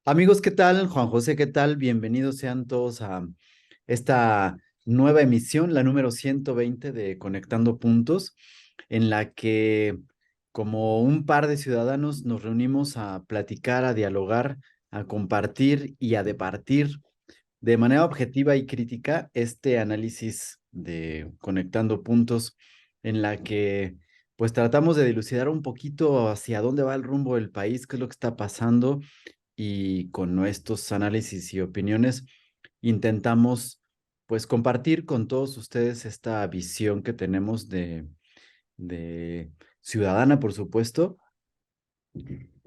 Amigos, ¿qué tal? Juan José, ¿qué tal? Bienvenidos sean todos a esta nueva emisión, la número 120 de Conectando Puntos, en la que como un par de ciudadanos nos reunimos a platicar, a dialogar, a compartir y a departir de manera objetiva y crítica este análisis de Conectando Puntos, en la que pues tratamos de dilucidar un poquito hacia dónde va el rumbo del país, qué es lo que está pasando y con nuestros análisis y opiniones intentamos pues compartir con todos ustedes esta visión que tenemos de ciudadana, por supuesto,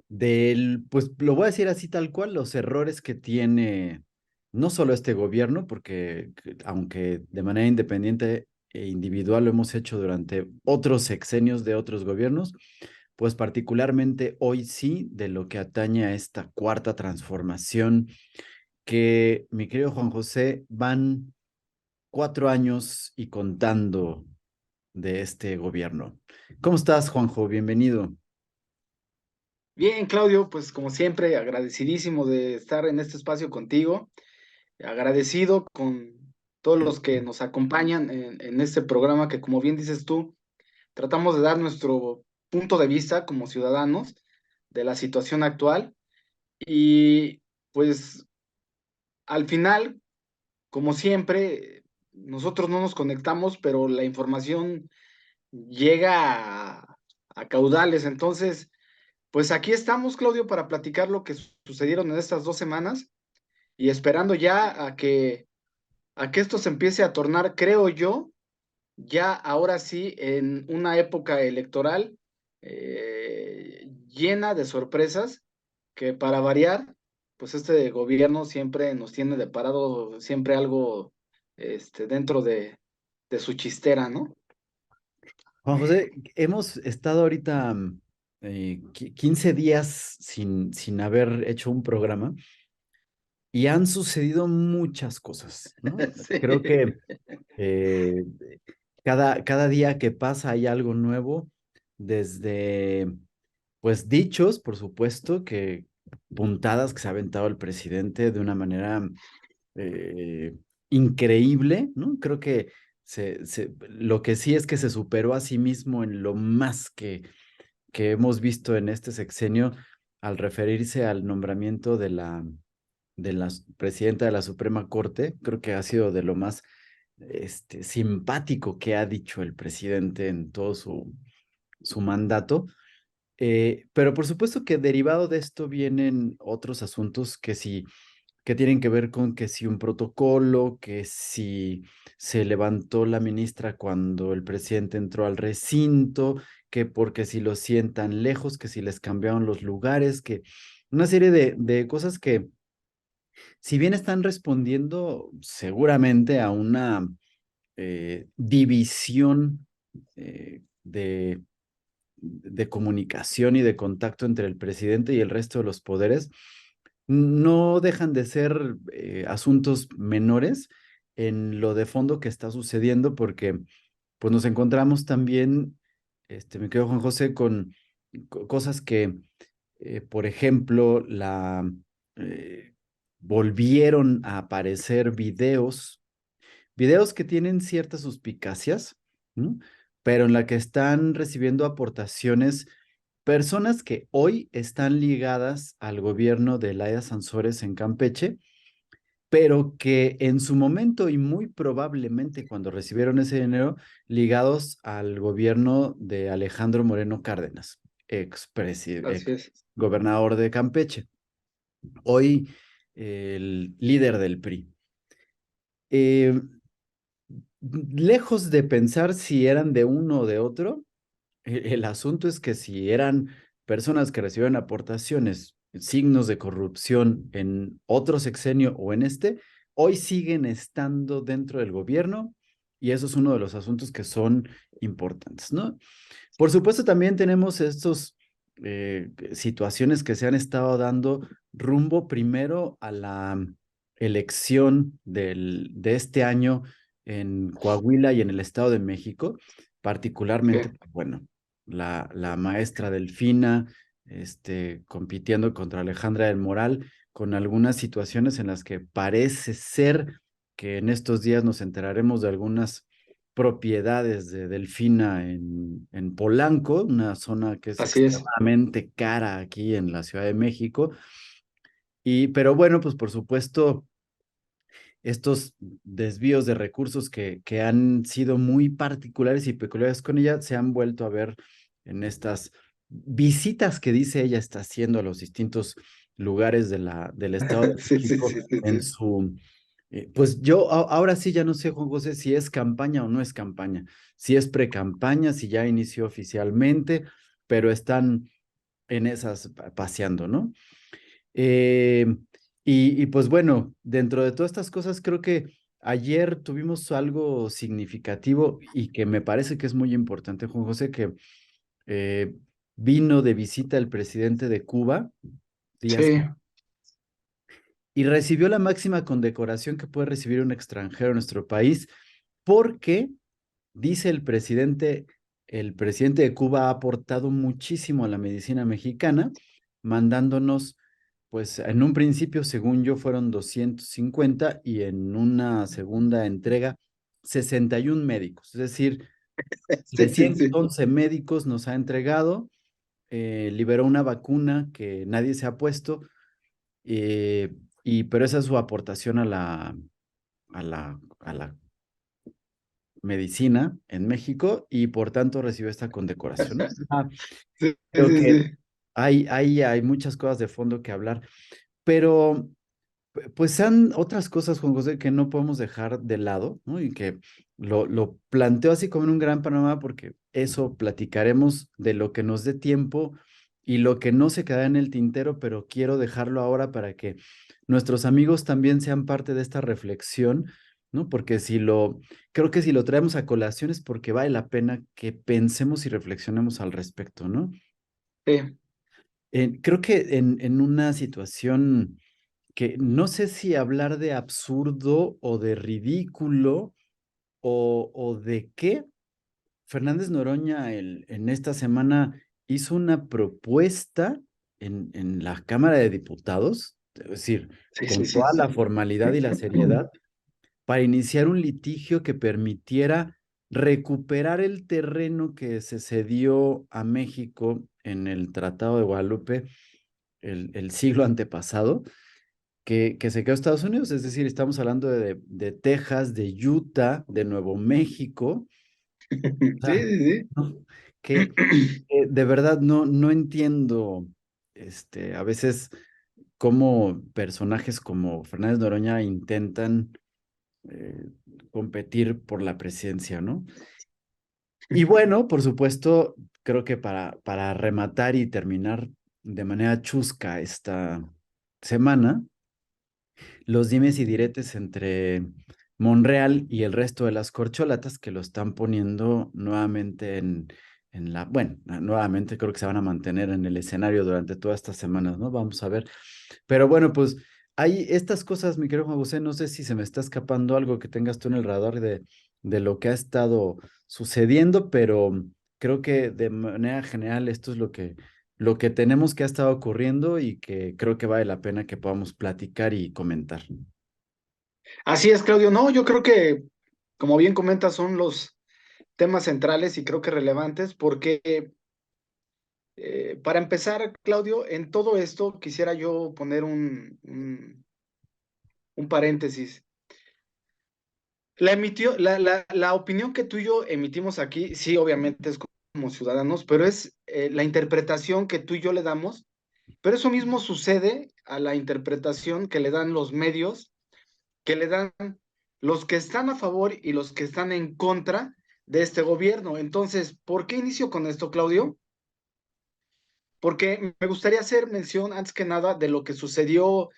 del, pues lo voy a decir así tal cual, los errores que tiene no solo este gobierno, porque aunque de manera independiente e individual lo hemos hecho durante otros sexenios de otros gobiernos, pues particularmente hoy sí, de lo que atañe a esta cuarta transformación, que mi querido Juan José, van 4 años y contando de este gobierno. ¿Cómo estás, Juanjo? Bienvenido. Bien, Claudio, pues como siempre, agradecidísimo de estar en este espacio contigo, agradecido con todos los que nos acompañan en este programa que, como bien dices tú, tratamos de dar nuestro punto de vista como ciudadanos de la situación actual y pues al final, como siempre, nosotros no nos conectamos, pero la información llega a caudales, entonces... Pues aquí estamos, Claudio, para platicar lo que sucedieron en estas 2 semanas y esperando ya a que esto se empiece a tornar, creo yo, ya ahora sí en una época electoral llena de sorpresas que para variar, pues este gobierno siempre nos tiene deparado siempre algo dentro de su chistera, ¿no? Juan José, hemos estado ahorita 15 días sin haber hecho un programa y han sucedido muchas cosas, ¿no? Sí. Creo que eh, cada día que pasa hay algo nuevo, desde, pues, dichos, por supuesto, que puntadas que se ha aventado el presidente de una manera eh, increíble, ¿no? Creo que lo que sí es que se superó a sí mismo en lo más que hemos visto en este sexenio al referirse al nombramiento de la presidenta de la Suprema Corte. Creo que ha sido de lo más simpático que ha dicho el presidente en todo su mandato. Pero por supuesto que derivado de esto vienen otros asuntos que tienen que ver con que si un protocolo, que si se levantó la ministra cuando el presidente entró al recinto, que porque si lo sientan lejos, que si les cambiaron los lugares, que una serie de cosas que si bien están respondiendo seguramente a una división de comunicación y de contacto entre el presidente y el resto de los poderes, no dejan de ser asuntos menores en lo de fondo que está sucediendo, porque pues nos encontramos también, me quedo Juan José, con cosas que, por ejemplo, eh, volvieron a aparecer videos que tienen ciertas suspicacias, ¿no? Pero en la que están recibiendo aportaciones personas que hoy están ligadas al gobierno de Laida Sansores en Campeche, pero que en su momento y muy probablemente cuando recibieron ese dinero, ligados al gobierno de Alejandro Moreno Cárdenas, Así ex es. gobernador de Campeche, hoy el líder del PRI. Eh, Lejos de pensar si eran de uno o de otro, el asunto es que si eran personas que recibieron aportaciones, signos de corrupción en otro sexenio o en este, hoy siguen estando dentro del gobierno y eso es uno de los asuntos que son importantes, ¿no? Por supuesto, también tenemos estos situaciones que se han estado dando rumbo primero a la elección de este año en Coahuila y en el Estado de México, particularmente, Ok. pues, bueno, la maestra Delfina, compitiendo contra Alejandra del Moral, con algunas situaciones en las que parece ser que en estos días nos enteraremos de algunas propiedades de Delfina en Polanco, una zona que es Así es. extremadamente cara aquí en la Ciudad de México. Pero bueno, pues por supuesto, estos desvíos de recursos que han sido muy particulares y peculiares con ella se han vuelto a ver en estas visitas que dice ella está haciendo a los distintos lugares del Estado de Sí, sí, México sí, sí, en sí. su... Pues yo ahora sí ya no sé, Juan José, si es campaña o no es campaña, si es pre-campaña, si ya inició oficialmente, pero están en esas paseando, ¿no? Eh, pues bueno, dentro de todas estas cosas, creo que ayer tuvimos algo significativo y que me parece que es muy importante, Juan José, que eh, vino de visita el presidente de Cuba, Díaz, Sí, y recibió la máxima condecoración que puede recibir un extranjero en nuestro país, porque dice el presidente de Cuba ha aportado muchísimo a la medicina mexicana, mandándonos, pues en un principio, según yo, fueron 250 y en una segunda entrega, 61 médicos. Es decir, sí, sí, sí. 311 médicos nos ha entregado, liberó una vacuna que nadie se ha puesto, pero esa es su aportación a la medicina en México y por tanto recibió esta condecoración, ¿no? Sí, Creo sí, que sí. hay muchas cosas de fondo que hablar, pero pues han otras cosas, Juan José, que no podemos dejar de lado, ¿no? Y que lo planteo así como en un gran panorama porque eso platicaremos de lo que nos dé tiempo y lo que no se queda en el tintero, pero quiero dejarlo ahora para que nuestros amigos también sean parte de esta reflexión, ¿no? Porque creo que si lo traemos a colación es porque vale la pena que pensemos y reflexionemos al respecto, ¿no? Sí, Creo que en una situación que no sé si hablar de absurdo o de ridículo o de qué, Fernández Noroña en esta semana hizo una propuesta en la Cámara de Diputados, es decir, sí, sí, con sí, toda la sí. formalidad y la seriedad, para iniciar un litigio que permitiera recuperar el terreno que se cedió a México en el Tratado de Guadalupe el siglo antepasado, que se quedó en Estados Unidos, es decir, estamos hablando de Texas, de Utah, de Nuevo México, o Sí, sea, sí, ¿no? que de verdad no entiendo, a veces cómo personajes como Fernández Noroña intentan eh, competir por la presidencia, ¿no? Y bueno, por supuesto, creo que para rematar y terminar de manera chusca esta semana, los dimes y diretes entre Monreal y el resto de las corcholatas que lo están poniendo nuevamente bueno, nuevamente creo que se van a mantener en el escenario durante todas estas semanas, ¿no? Vamos a ver. Pero bueno, pues hay estas cosas, mi querido Juan José, no sé si se me está escapando algo que tengas tú en el radar de lo que ha estado sucediendo, pero creo que de manera general esto es lo que tenemos que ha estado ocurriendo y que creo que vale la pena que podamos platicar y comentar. así es, Claudio. No, yo creo que, como bien comentas, son los temas centrales y creo que relevantes porque, para empezar, Claudio, en todo esto quisiera yo poner un paréntesis. La opinión que tú y yo emitimos aquí, sí, obviamente es como ciudadanos, pero es, la interpretación que tú y yo le damos, pero eso mismo sucede a la interpretación que le dan los medios, que le dan los que están a favor y los que están en contra de este gobierno. Entonces, ¿por qué inicio con esto, Claudio? Porque me gustaría hacer mención, antes que nada, de lo que sucedió,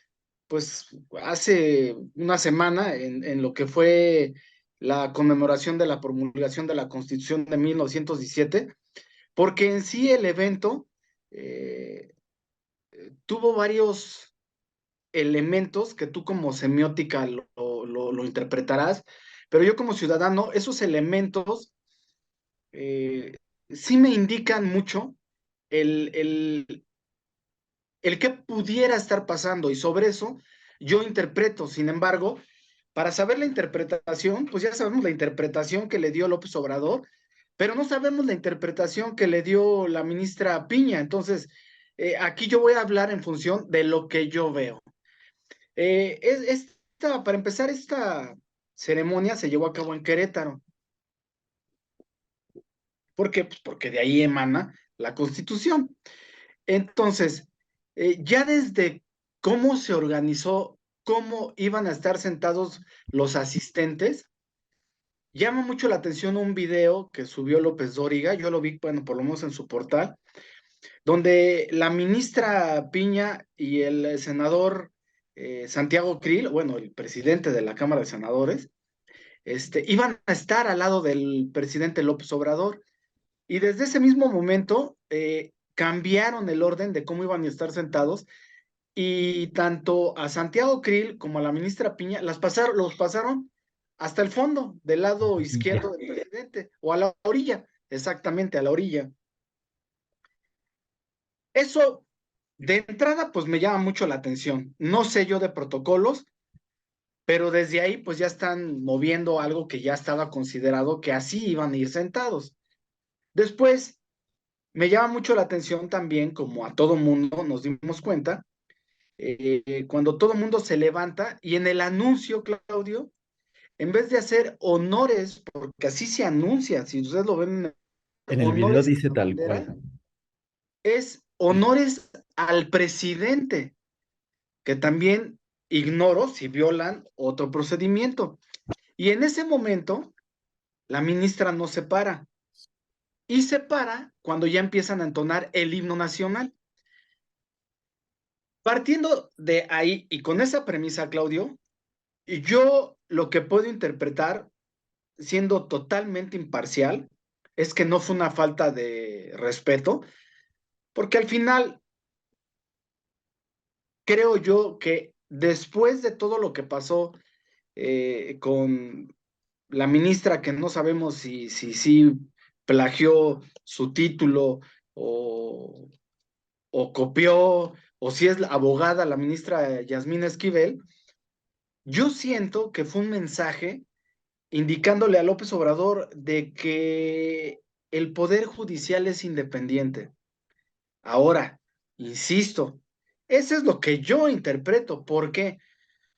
pues, hace una semana en lo que fue la conmemoración de la promulgación de la Constitución de 1917, porque en sí el evento, eh, tuvo varios elementos que tú como semiótica lo interpretarás, pero yo como ciudadano, esos elementos, sí me indican mucho el, el, el que pudiera estar pasando y sobre eso yo interpreto. Sin embargo, para saber la interpretación, pues ya sabemos la interpretación que le dio López Obrador, pero no sabemos la interpretación que le dio la ministra Piña. Entonces, aquí yo voy a hablar en función de lo que yo veo. Para empezar, esta ceremonia se llevó a cabo en Querétaro. ¿Por qué? Pues porque de ahí emana la Constitución. Entonces, ya desde cómo se organizó, cómo iban a estar sentados los asistentes, llama mucho la atención un video que subió López Dóriga, yo lo vi, bueno, por lo menos en su portal, donde la ministra Piña y el senador Santiago Krill, bueno, el presidente de la Cámara de Senadores, iban a estar al lado del presidente López Obrador. Y desde ese mismo momento cambiaron el orden de cómo iban a estar sentados y tanto a Santiago Krill como a la ministra Piña los pasaron hasta el fondo, del lado izquierdo del presidente, o a la orilla, exactamente, a la orilla. Eso, de entrada, pues me llama mucho la atención. No sé yo de protocolos, pero desde ahí, pues ya están moviendo algo que ya estaba considerado que así iban a ir sentados. Después, me llama mucho la atención también, como a todo mundo nos dimos cuenta, cuando todo mundo se levanta y en el anuncio, Claudio, en vez de hacer honores, porque así se anuncia, si ustedes lo ven, En el video honores a dice la tal bandera, cual. es honores al presidente, que también ignoro si violan otro procedimiento. Y en ese momento, la ministra no se para. Y se para cuando ya empiezan a entonar el himno nacional. Partiendo de ahí y con esa premisa, Claudio, yo lo que puedo interpretar, siendo totalmente imparcial, es que no fue una falta de respeto, porque al final creo yo que después de todo lo que pasó con la ministra, que no sabemos si plagió su título o, o copió, o si es la abogada, la ministra Yasmín Esquivel, yo siento que fue un mensaje indicándole a López Obrador de que el poder judicial es independiente. Ahora, insisto, eso es lo que yo interpreto. ¿Por qué?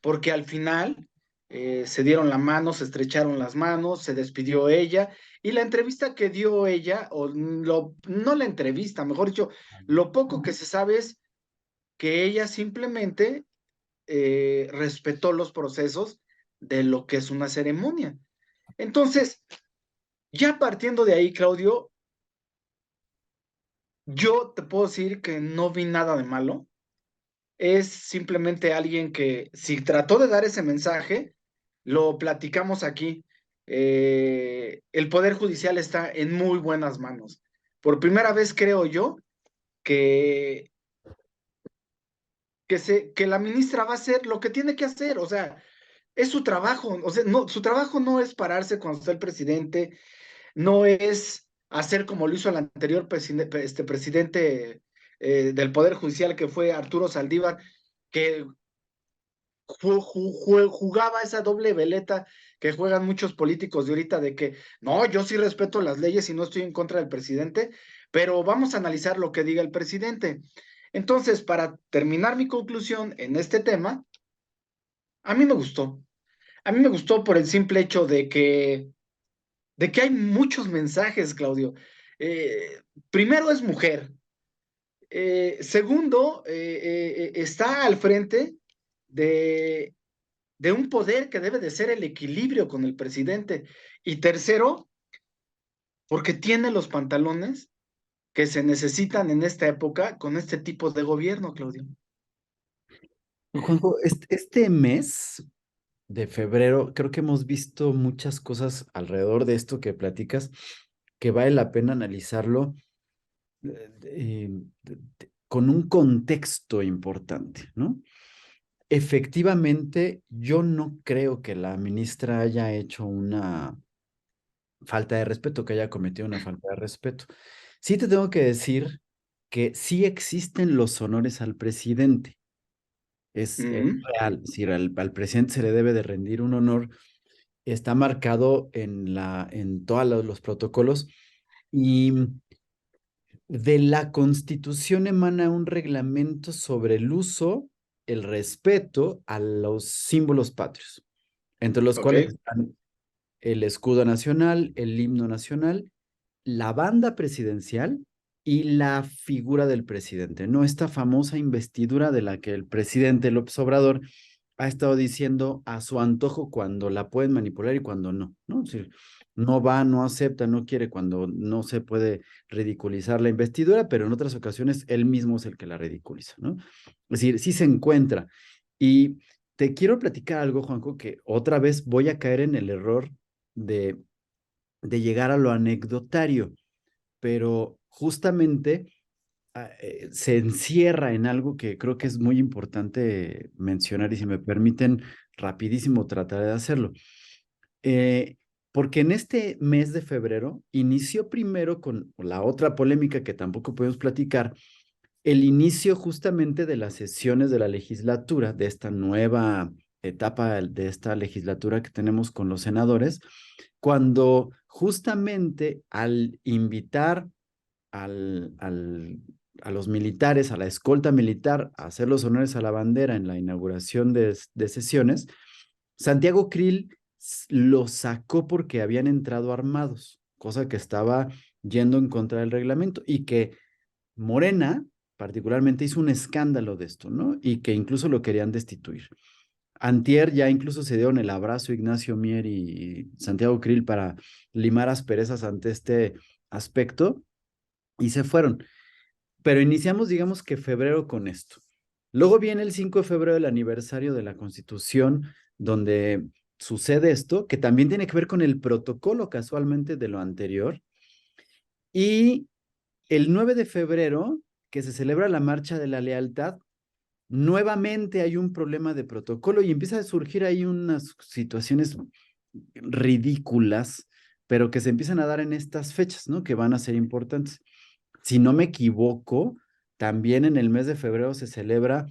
Porque al final se dieron la mano, se estrecharon las manos, se despidió ella y la entrevista que dio ella, no la entrevista, mejor dicho, lo poco que se sabe es que ella simplemente respetó los procesos de lo que es una ceremonia. Entonces, ya partiendo de ahí, Claudio, yo te puedo decir que no vi nada de malo. Es simplemente alguien que, si trató de dar ese mensaje, lo platicamos aquí. El Poder Judicial está en muy buenas manos. Por primera vez creo yo que, que la ministra va a hacer lo que tiene que hacer. O sea, es su trabajo. O sea, no, su trabajo no es pararse cuando está el presidente, no es hacer como lo hizo el anterior presidente del Poder Judicial, que fue Arturo Saldívar, que jugaba esa doble veleta que juegan muchos políticos de ahorita de que, no, yo sí respeto las leyes y no estoy en contra del presidente, pero vamos a analizar lo que diga el presidente. Entonces, para terminar mi conclusión en este tema, a mí me gustó. A mí me gustó por el simple hecho de que hay muchos mensajes, Claudio. Primero es mujer. Segundo, está al frente de, de un poder que debe de ser el equilibrio con el presidente. Y tercero, porque tiene los pantalones que se necesitan en esta época con este tipo de gobierno, Claudio. Juanjo, este mes de febrero, creo que hemos visto muchas cosas alrededor de esto que platicas, que vale la pena analizarlo con un contexto importante, ¿no? Efectivamente, yo no creo que la ministra haya hecho una falta de respeto, que haya cometido una falta de respeto. Sí te tengo que decir que sí existen los honores al presidente. Es Ujú. real, es decir, al presidente se le debe de rendir un honor, está marcado en todos los protocolos y de la Constitución emana un reglamento sobre el uso, el respeto a los símbolos patrios, entre los Ok. cuales están el escudo nacional, el himno nacional, la banda presidencial y la figura del presidente, ¿no? Esta famosa investidura de la que el presidente López Obrador ha estado diciendo a su antojo cuando la pueden manipular y cuando no, ¿no? Es decir, no va, no acepta, no quiere cuando no se puede ridiculizar la investidura, pero en otras ocasiones él mismo es el que la ridiculiza, ¿no? Es decir, sí se encuentra. Y te quiero platicar algo, Juanjo, que otra vez voy a caer en el error de, de llegar a lo anecdotario, pero justamente se encierra en algo que creo que es muy importante mencionar y si me permiten rapidísimo tratar de hacerlo. Eh, Porque en este mes de febrero inició primero con la otra polémica que tampoco podemos platicar, el inicio justamente de las sesiones de la legislatura, de esta nueva etapa de esta legislatura que tenemos con los senadores, cuando justamente al invitar al, al, a los militares, a la escolta militar, a hacer los honores a la bandera en la inauguración de sesiones, Santiago Krill lo sacó porque habían entrado armados, cosa que estaba yendo en contra del reglamento y que Morena particularmente hizo un escándalo de esto, ¿no? Y que incluso lo querían destituir. Antier ya incluso se dieron el abrazo Ignacio Mier y Santiago Krill para limar asperezas ante este aspecto y se fueron. Pero iniciamos, digamos que febrero con esto. Luego viene el 5 de febrero, el aniversario de la Constitución, donde sucede esto, que también tiene que ver con el protocolo casualmente de lo anterior. Y el 9 de febrero, que se celebra la Marcha de la Lealtad, nuevamente hay un problema de protocolo y empieza a surgir ahí unas situaciones ridículas, pero que se empiezan a dar en estas fechas, ¿no? Que van a ser importantes. Si no me equivoco, también en el mes de febrero se celebra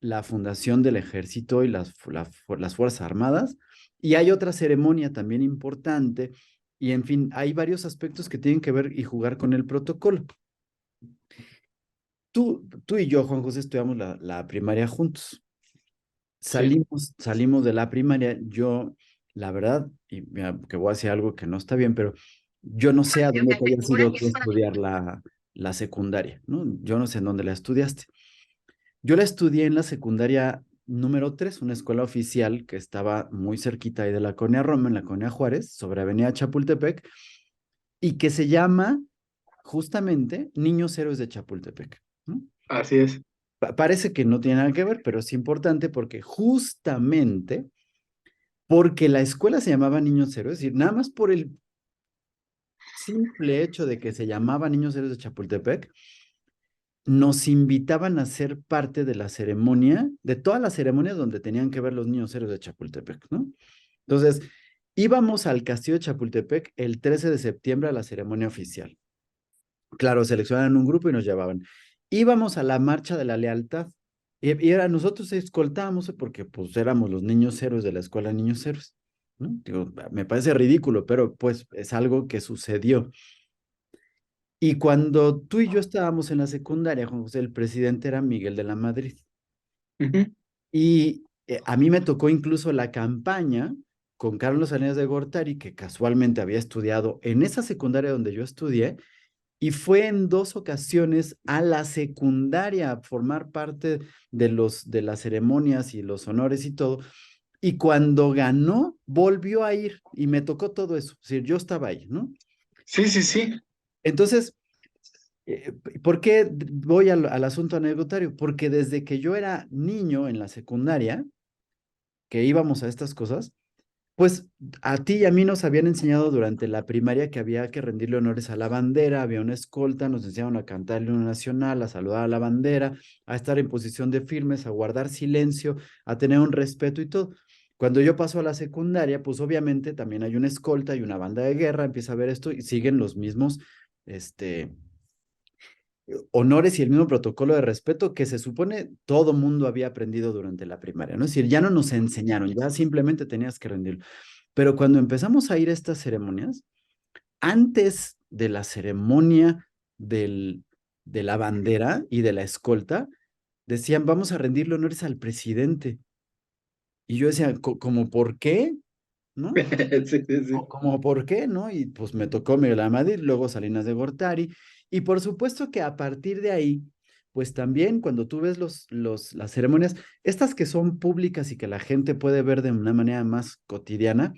la fundación del ejército y las Fuerzas Armadas, y hay otra ceremonia también importante, y en fin, hay varios aspectos que tienen que ver y jugar con el protocolo. Tú y yo, Juan José, estudiamos la primaria juntos. Sí. Salimos de la primaria. Yo, la verdad, y mira, que voy a decir algo que no está bien, pero yo no sé a dónde te hayas ido tú a estudiar la secundaria, ¿no? Yo no sé en dónde la estudiaste. Yo la estudié en la secundaria número 3, una escuela oficial que estaba muy cerquita ahí de la Colonia Roma, en la Colonia Juárez, sobre Avenida Chapultepec, y que se llama justamente Niños Héroes de Chapultepec, ¿no? Así es. Parece que no tiene nada que ver, pero es importante porque justamente porque la escuela se llamaba Niños Héroes, es decir, nada más por el simple hecho de que se llamaba Niños Héroes de Chapultepec, nos invitaban a ser parte de la ceremonia, de todas las ceremonias donde tenían que ver los Niños Héroes de Chapultepec, ¿no? Entonces, íbamos al Castillo de Chapultepec el 13 de septiembre a la ceremonia oficial. Claro, seleccionaban un grupo y nos llevaban. Íbamos a la Marcha de la Lealtad y era, nosotros escoltábamos porque pues éramos los niños héroes de la escuela Niños Héroes, ¿no? Digo, me parece ridículo, pero pues es algo que sucedió. Y cuando tú y yo estábamos en la secundaria, Juan José, el presidente era Miguel de la Madrid. Ujú. Y a mí me tocó incluso la campaña con Carlos Salinas de Gortari, que casualmente había estudiado en esa secundaria donde yo estudié, y fue en 2 ocasiones a la secundaria a formar parte de las ceremonias y los honores y todo. Y cuando ganó, volvió a ir y me tocó todo eso. Es decir, yo estaba ahí, ¿no? Sí, sí, sí. Entonces, ¿por qué voy al asunto anecdotario? Porque desde que yo era niño en la secundaria, que íbamos a estas cosas, pues a ti y a mí nos habían enseñado durante la primaria que había que rendirle honores a la bandera, había una escolta, nos enseñaron a cantar el himno nacional, a saludar a la bandera, a estar en posición de firmes, a guardar silencio, a tener un respeto y todo. Cuando yo paso a la secundaria, pues obviamente también hay una escolta y una banda de guerra, empieza a ver esto y siguen los mismos, este, honores y el mismo protocolo de respeto que se supone todo mundo había aprendido durante la primaria, ¿no? Es decir, ya no nos enseñaron, ya simplemente tenías que rendirlo. Pero cuando empezamos a ir a estas ceremonias, antes de la ceremonia del, de la bandera y de la escolta, decían, vamos a rendirle honores al presidente. Y yo decía, ¿como por qué? ¿No? Sí, sí, sí. Como por qué, ¿no? Y pues me tocó Miguel Amador, luego Salinas de Gortari, y por supuesto que a partir de ahí, pues también cuando tú ves las ceremonias, estas que son públicas y que la gente puede ver de una manera más cotidiana,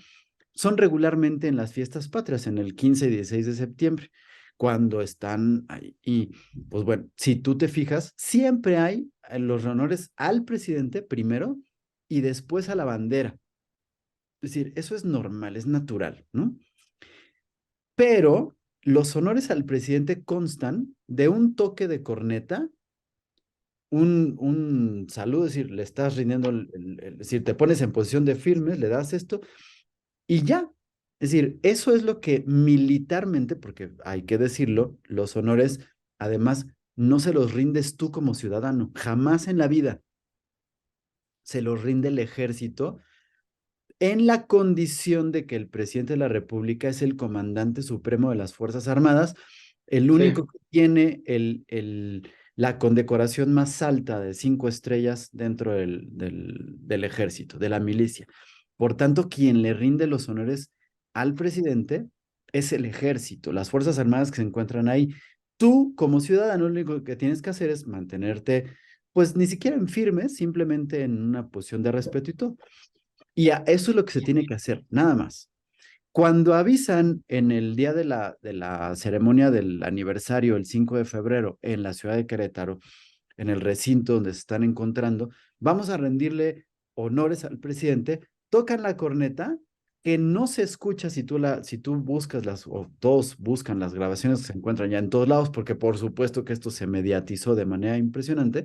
son regularmente en las fiestas patrias, en el 15 y 16 de septiembre, cuando están ahí. Y pues bueno, si tú te fijas, siempre hay los honores al presidente primero y después a la bandera. Es decir, eso es normal, es natural, ¿no? Pero los honores al presidente constan de un toque de corneta, un saludo, es decir, le estás rindiendo, es decir, te pones en posición de firmes, le das esto y ya. Es decir, eso es lo que militarmente, porque hay que decirlo, los honores, además, no se los rindes tú como ciudadano, jamás en la vida se los rinde el ejército en la condición de que el presidente de la República es el comandante supremo de las Fuerzas Armadas, el Sí, único que tiene la condecoración más alta de 5 estrellas dentro del ejército, de la milicia. Por tanto, quien le rinde los honores al presidente es el ejército, las Fuerzas Armadas que se encuentran ahí. Tú, como ciudadano, lo único que tienes que hacer es mantenerte, pues ni siquiera en firmes, simplemente en una posición de respeto y todo. Y eso es lo que se tiene que hacer, nada más. Cuando avisan en el día de la ceremonia del aniversario, el 5 de febrero, en la ciudad de Querétaro, en el recinto donde se están encontrando, vamos a rendirle honores al presidente, tocan la corneta que no se escucha si tú buscas o todos buscan las grabaciones que se encuentran ya en todos lados, porque por supuesto que esto se mediatizó de manera impresionante.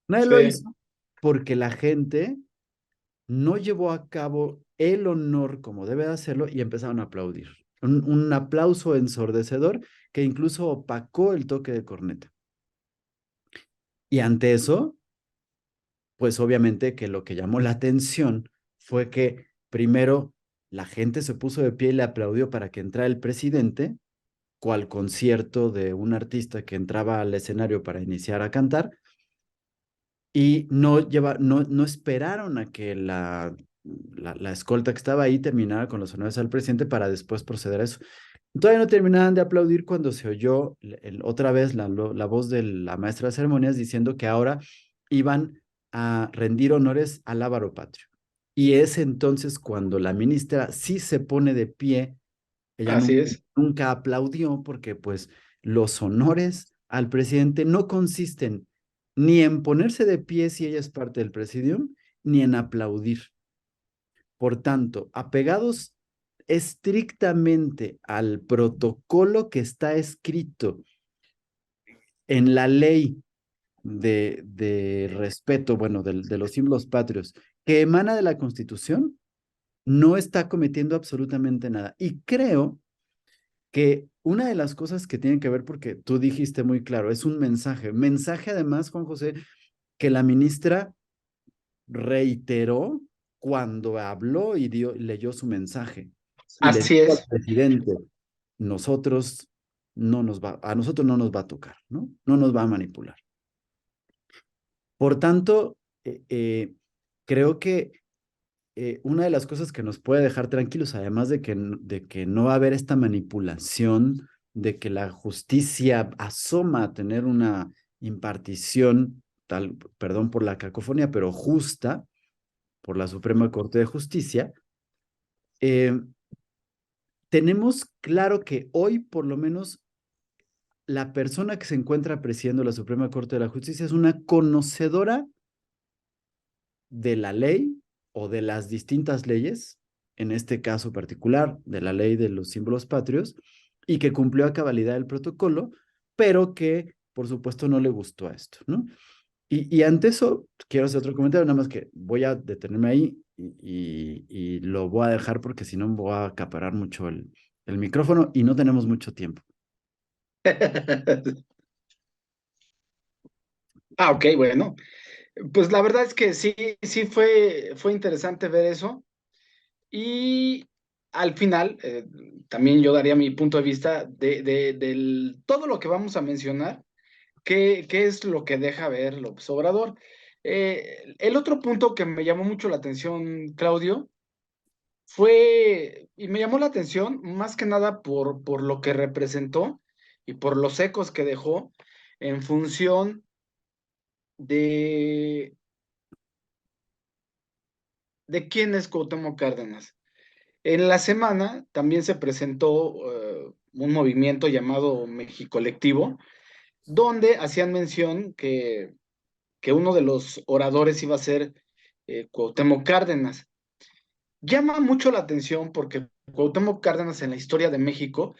Nadie lo sí. hizo porque la gente no llevó a cabo el honor como debe de hacerlo y empezaron a aplaudir. Un aplauso ensordecedor que incluso opacó el toque de corneta. Y ante eso, pues obviamente que lo que llamó la atención fue que primero la gente se puso de pie y le aplaudió para que entrara el presidente, cual concierto de un artista que entraba al escenario para iniciar a cantar, y no esperaron a que la escolta que estaba ahí terminara con los honores al presidente para después proceder a eso. Todavía no terminaban de aplaudir cuando se oyó otra vez la voz de la maestra de ceremonias diciendo que ahora iban a rendir honores al lábaro patrio. Y es entonces cuando la ministra sí se pone de pie. Ella Así nunca, es. nunca aplaudió porque pues los honores al presidente no consisten ni en ponerse de pie si ella es parte del presidium, ni en aplaudir. Por tanto, apegados estrictamente al protocolo que está escrito en la ley de respeto, bueno, de los símbolos patrios, que emana de la Constitución, no está cometiendo absolutamente nada. Y creo que una de las cosas que tienen que ver, porque tú dijiste muy claro, es un mensaje además, Juan José, que la ministra reiteró cuando habló y leyó su mensaje y le Así dijo al es. presidente, nosotros a nosotros no nos va a tocar, ¿no? No nos va a manipular. Por tanto, creo que una de las cosas que nos puede dejar tranquilos, además de que no va a haber esta manipulación, de que la justicia asoma a tener una impartición, perdón por la cacofonía, pero justa por la Suprema Corte de Justicia, eh, tenemos claro que hoy por lo menos la persona que se encuentra presidiendo la Suprema Corte de la Justicia es una conocedora de la ley o de las distintas leyes, en este caso particular, de la ley de los símbolos patrios, y que cumplió a cabalidad el protocolo, pero que, por supuesto, no le gustó a esto, ¿no? Y ante eso, quiero hacer otro comentario, nada más que voy a detenerme ahí y lo voy a dejar porque si no voy a acaparar mucho el micrófono y no tenemos mucho tiempo. Ah, ok, bueno. Pues la verdad es que sí, sí fue interesante ver eso. Y al final, también yo daría mi punto de vista del todo lo que vamos a mencionar, qué es lo que deja ver López Obrador. El otro punto que me llamó mucho la atención, Claudio, y me llamó la atención más que nada por lo que representó y por los ecos que dejó en función de, de quién es Cuauhtémoc Cárdenas. En la semana también se presentó un movimiento llamado México Colectivo, donde hacían mención que uno de los oradores iba a ser Cuauhtémoc Cárdenas. Llama mucho la atención porque Cuauhtémoc Cárdenas en la historia de México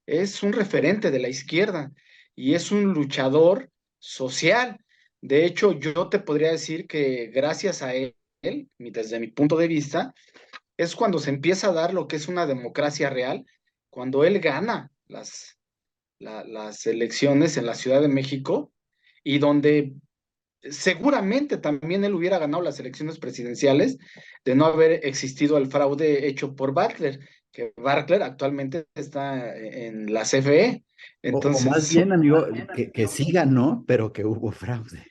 es un referente de la izquierda y es un luchador social. De hecho, yo te podría decir que gracias a él, desde mi punto de vista, es cuando se empieza a dar lo que es una democracia real, cuando él gana las elecciones en la Ciudad de México y donde seguramente también él hubiera ganado las elecciones presidenciales de no haber existido el fraude hecho por Bartler, que Bartler actualmente está en la CFE. O más Entonces, bien, amigo, que sí ganó, pero que hubo fraude,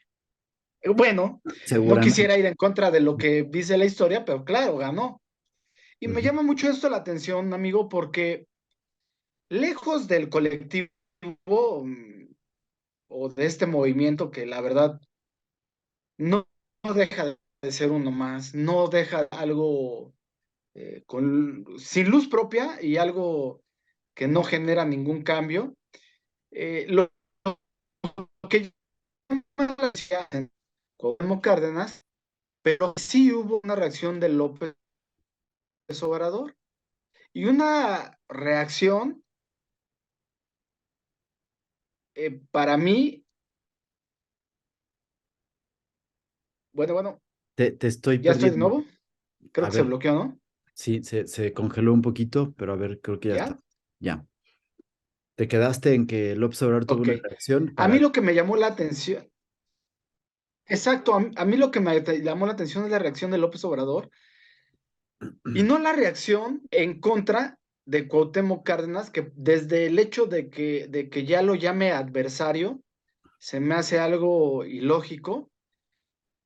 bueno, no seguramente. quisiera ir en contra de lo que dice la historia, pero claro, ganó. Y me Ujú. llama mucho esto la atención, amigo, porque lejos del colectivo o de este movimiento que la verdad no deja de ser uno más, no deja algo sin luz propia y algo que no genera ningún cambio. Lo que yo decía en Cuauhtémoc Cárdenas, pero sí hubo una reacción de López Obrador y una reacción para mí, bueno, Te estoy ya estoy de perdiendo. nuevo, creo A que se ver, bloqueó, ¿no? sí, se congeló un poquito, pero a ver, creo que ya está. ¿Ya? Ya. Te quedaste en que López Obrador tuvo Ok. una reacción A mí para... lo que me llamó la atención, exacto, a mí lo que me llamó la atención es la reacción de López Obrador y no la reacción en contra de Cuauhtémoc Cárdenas, que desde el hecho de que ya lo llame adversario, se me hace algo ilógico.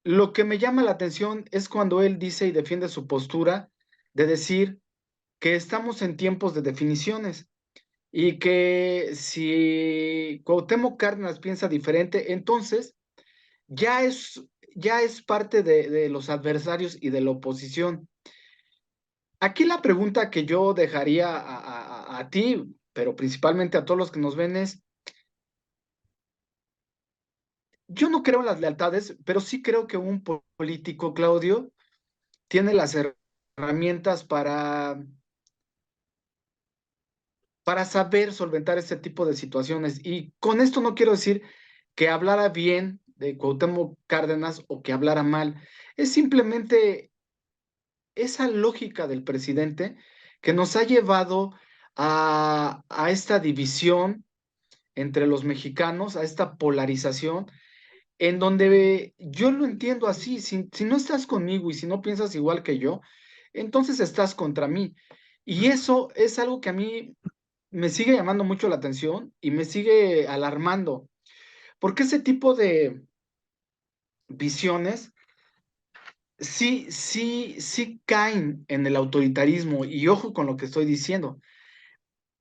Lo que me llama la atención es cuando él dice y defiende su postura de decir que estamos en tiempos de definiciones y que si Cuauhtémoc Cárdenas piensa diferente, entonces ya es, ya es parte de los adversarios y de la oposición. Aquí la pregunta que yo dejaría a ti, pero principalmente a todos los que nos ven es, yo no creo en las lealtades, pero sí creo que un político, Claudio, tiene las herramientas para saber solventar este tipo de situaciones. Y con esto no quiero decir que hablara bien de Cuauhtémoc Cárdenas o que hablara mal. Es simplemente esa lógica del presidente que nos ha llevado a esta división entre los mexicanos, a esta polarización, en donde yo lo entiendo así, si no estás conmigo y si no piensas igual que yo, entonces estás contra mí. Y eso es algo que a mí me sigue llamando mucho la atención y me sigue alarmando, porque ese tipo de visiones sí caen en el autoritarismo, y ojo con lo que estoy diciendo.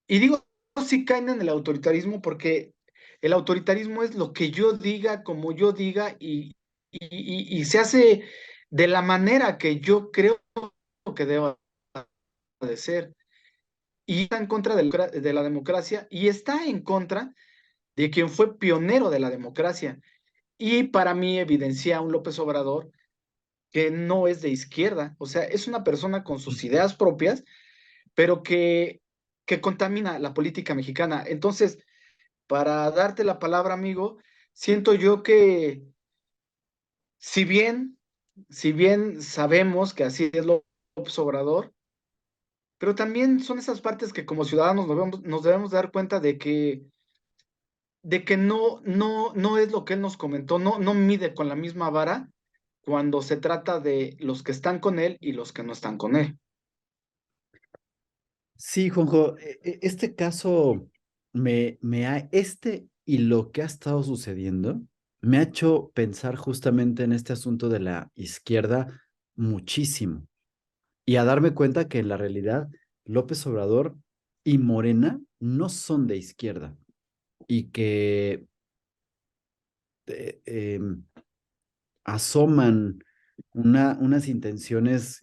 Y digo, sí caen en el autoritarismo porque el autoritarismo es lo que yo diga, como yo diga, y se hace de la manera que yo creo que deba de ser. Y está en contra de la democracia y está en contra de quien fue pionero de la democracia. Y para mí evidencia a un López Obrador que no es de izquierda, o sea, es una persona con sus ideas propias, pero que contamina la política mexicana. Entonces, para darte la palabra, amigo, siento yo que si bien, si bien sabemos que así es López Obrador, pero también son esas partes que como ciudadanos nos debemos dar cuenta de que de que no es lo que él nos comentó, no mide con la misma vara cuando se trata de los que están con él y los que no están con él. Sí, Juanjo, este caso este y lo que ha estado sucediendo me ha hecho pensar justamente en este asunto de la izquierda muchísimo y a darme cuenta que en la realidad López Obrador y Morena no son de izquierda y que eh, em, asoman unas intenciones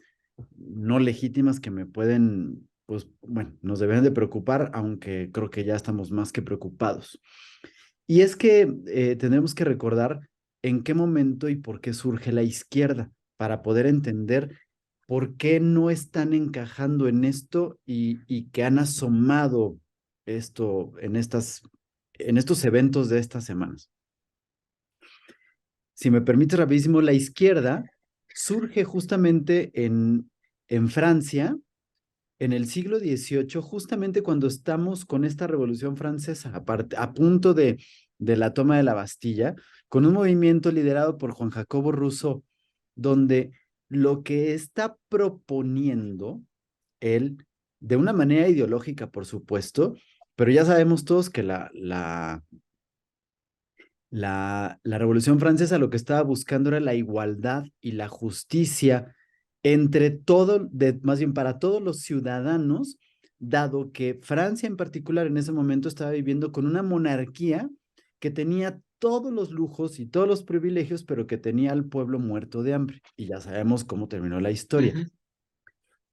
no legítimas que me pueden, pues bueno, nos deben de preocupar, aunque creo que ya estamos más que preocupados. Y es que tenemos que recordar en qué momento y por qué surge la izquierda, para poder entender por qué no están encajando en esto y que han asomado esto en estos eventos de estas semanas. Si me permite rapidísimo, la izquierda surge justamente en Francia en el siglo XVIII, justamente cuando estamos con esta Revolución Francesa, a punto de la toma de la Bastilla, con un movimiento liderado por Juan Jacobo Rousseau, donde lo que está proponiendo él, de una manera ideológica, por supuesto, pero ya sabemos todos que la Revolución Francesa lo que estaba buscando era la igualdad y la justicia entre más bien para todos los ciudadanos, dado que Francia en particular en ese momento estaba viviendo con una monarquía que tenía todos los lujos y todos los privilegios, pero que tenía al pueblo muerto de hambre. Y ya sabemos cómo terminó la historia. Ujú,